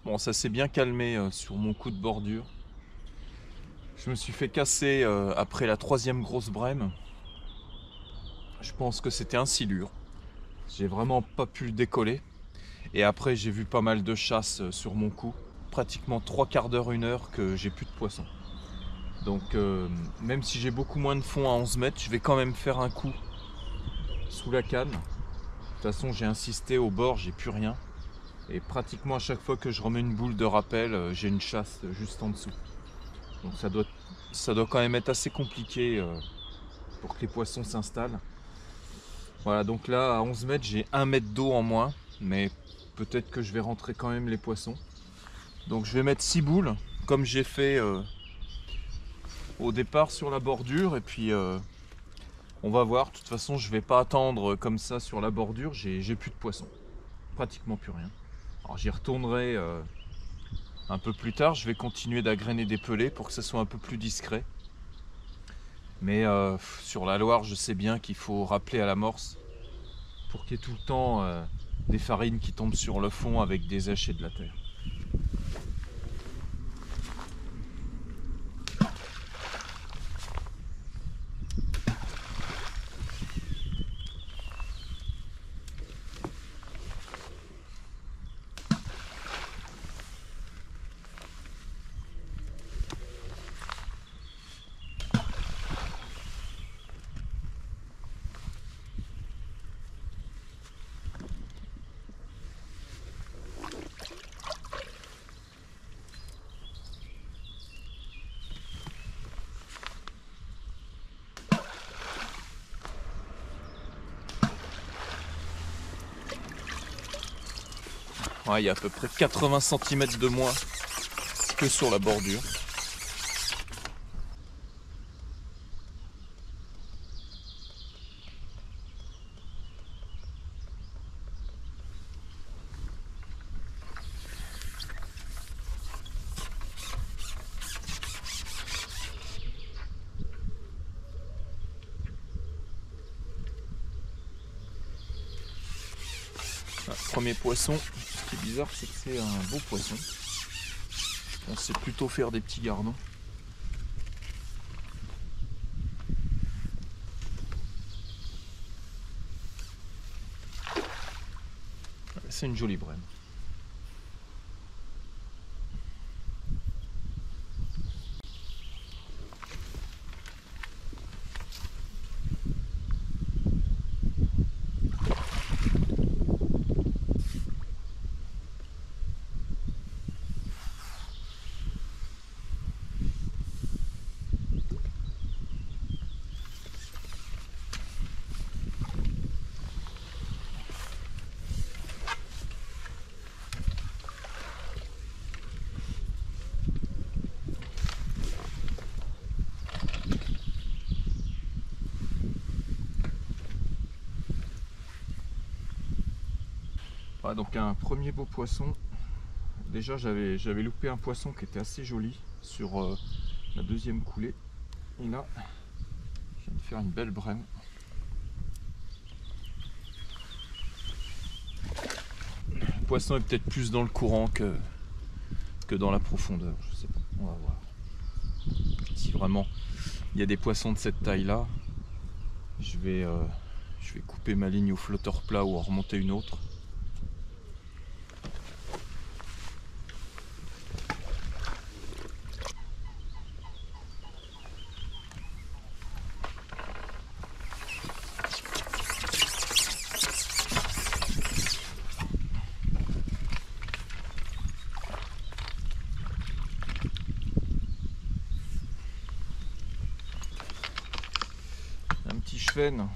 Bon, ça s'est bien calmé sur mon coup de bordure. Je me suis fait casser après la 3e grosse brème. Je pense que c'était un silure. J'ai vraiment pas pu le décoller. Et après, j'ai vu pas mal de chasse sur mon coup. Pratiquement 3/4 d'heure, 1 heure que j'ai plus de poissons. Donc même si j'ai beaucoup moins de fond à 11 mètres, je vais quand même faire un coup sous la canne. De toute façon, j'ai insisté au bord, j'ai plus rien. Et pratiquement à chaque fois que je remets une boule de rappel, j'ai une chasse juste en dessous. Donc ça doit quand même être assez compliqué pour que les poissons s'installent. Voilà, donc là à 11 mètres, j'ai 1 mètre d'eau en moins. Mais peut-être que je vais rentrer quand même les poissons. Donc je vais mettre 6 boules, comme j'ai fait au départ sur la bordure. Et puis on va voir. De toute façon, je vais pas attendre comme ça sur la bordure. J'ai plus de poissons. Pratiquement plus rien. Alors j'y retournerai un peu plus tard. Je vais continuer d'agrainer des pelets pour que ça soit un peu plus discret. Mais sur la Loire, je sais bien qu'il faut rappeler à l'amorce pour qu'il y ait tout le temps des farines qui tombent sur le fond avec des èches et de la terre. Ouais, il y a à peu près 80 cm de moins que sur la bordure. Premier poisson, ce qui est bizarre c'est que c'est un beau poisson. On sait plutôt faire des petits gardons. C'est une jolie brème. Voilà, donc un premier beau poisson. Déjà j'avais loupé un poisson qui était assez joli sur la deuxième coulée. Et là, je viens de faire une belle brème. Le poisson est peut-être plus dans le courant que dans la profondeur, je sais pas, on va voir. Si vraiment il y a des poissons de cette taille là, je vais couper ma ligne au flotteur plat ou en remonter une autre. Un petit chevenne.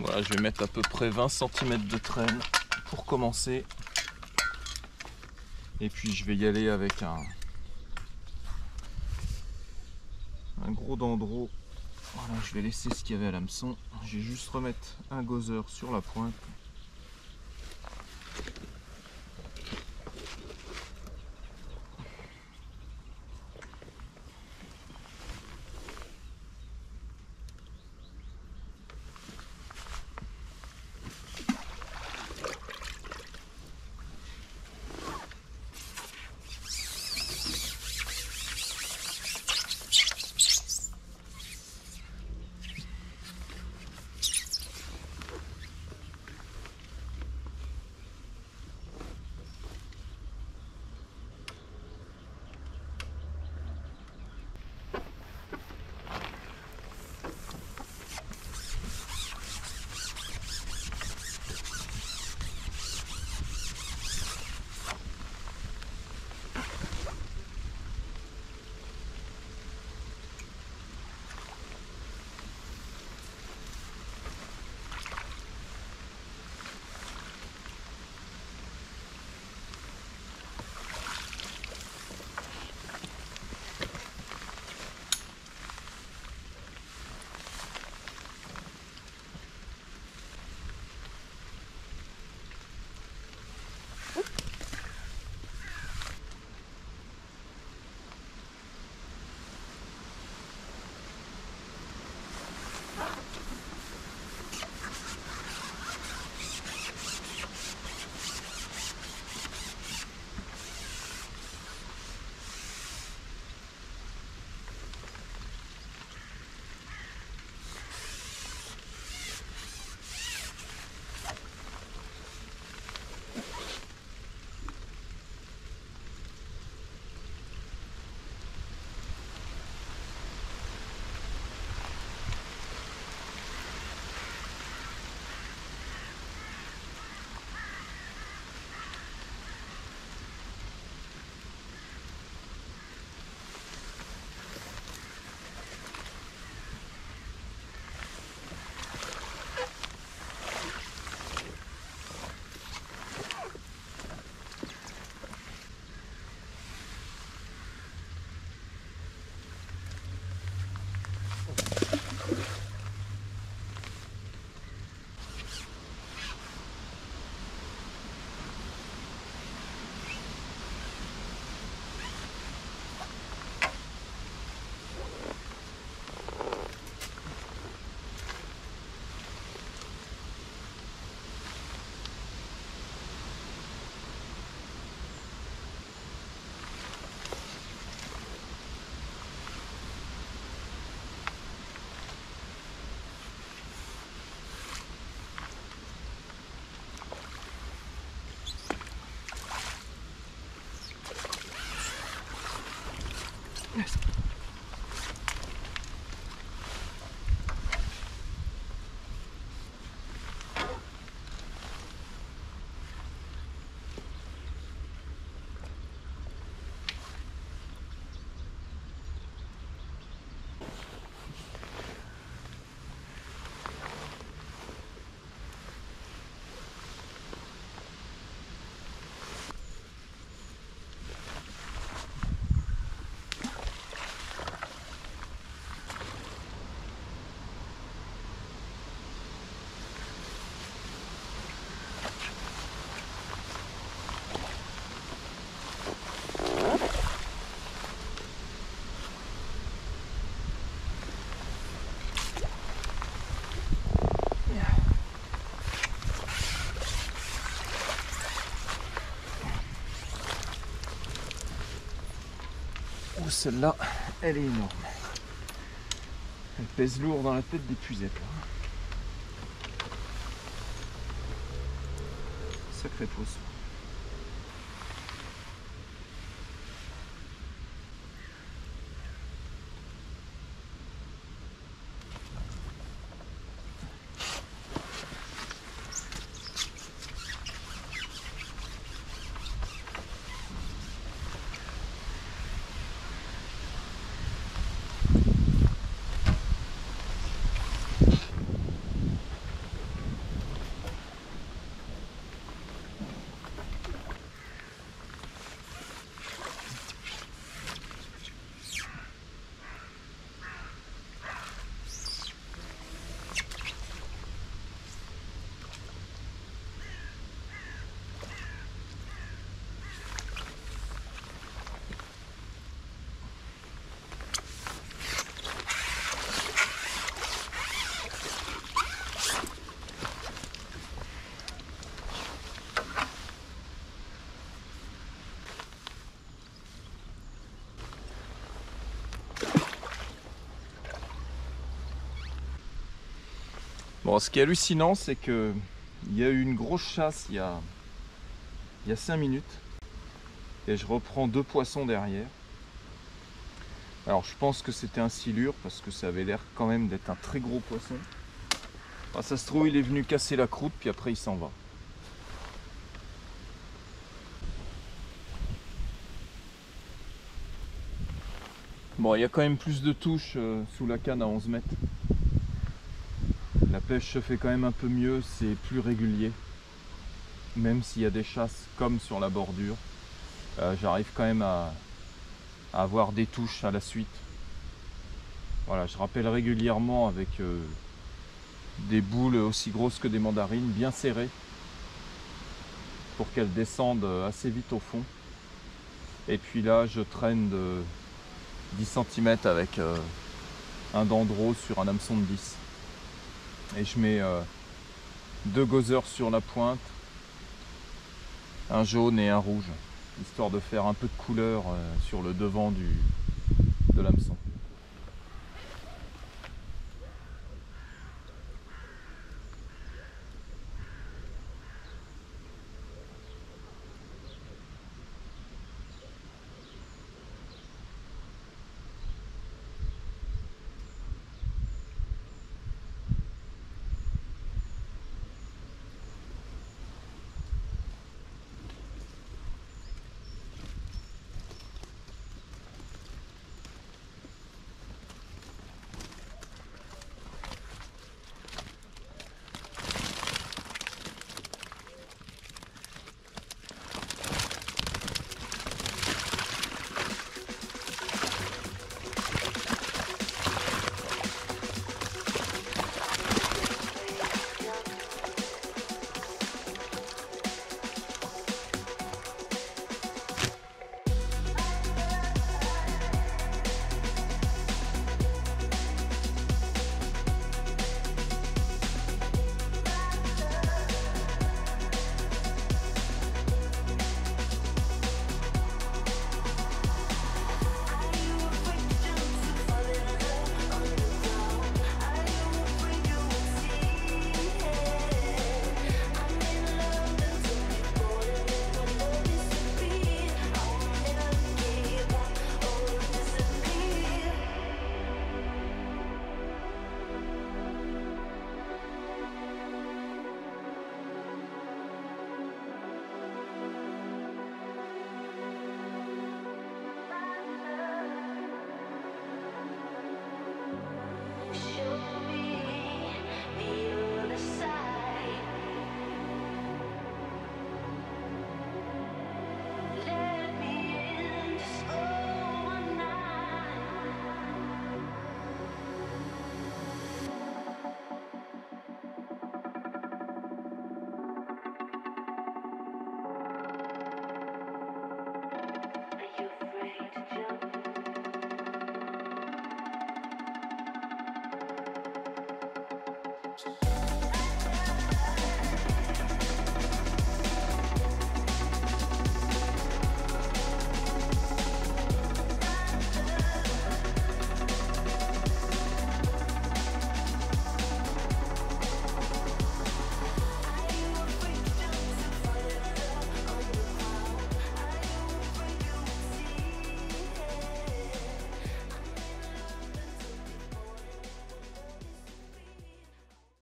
Voilà, je vais mettre à peu près 20 cm de traîne pour commencer. Et puis je vais y aller avec un gros dendro. Voilà, je vais laisser ce qu'il y avait à l'hameçon. Je vais juste remettre un gozeur sur la pointe. Ouh, celle-là, elle est énorme. Elle pèse lourd dans la tête d'épuisette. Sacré poisson. Bon, ce qui est hallucinant, c'est que il y a eu une grosse chasse il y a 5 minutes et je reprends 2 poissons derrière. Alors je pense que c'était un silure parce que ça avait l'air quand même d'être un très gros poisson. Enfin, ça se trouve il est venu casser la croûte puis après il s'en va. Bon, il y a quand même plus de touches sous la canne à 11 mètres. La pêche se fait quand même un peu mieux, c'est plus régulier. Même s'il y a des chasses comme sur la bordure, j'arrive quand même à avoir des touches à la suite. Voilà, je rappelle régulièrement avec des boules aussi grosses que des mandarines, bien serrées, pour qu'elles descendent assez vite au fond. Et puis là, je traîne de 10 cm avec un dendro sur un hameçon de 10. Et je mets 2 gothers sur la pointe, un jaune et un rouge, histoire de faire un peu de couleur sur le devant de l'hameçon.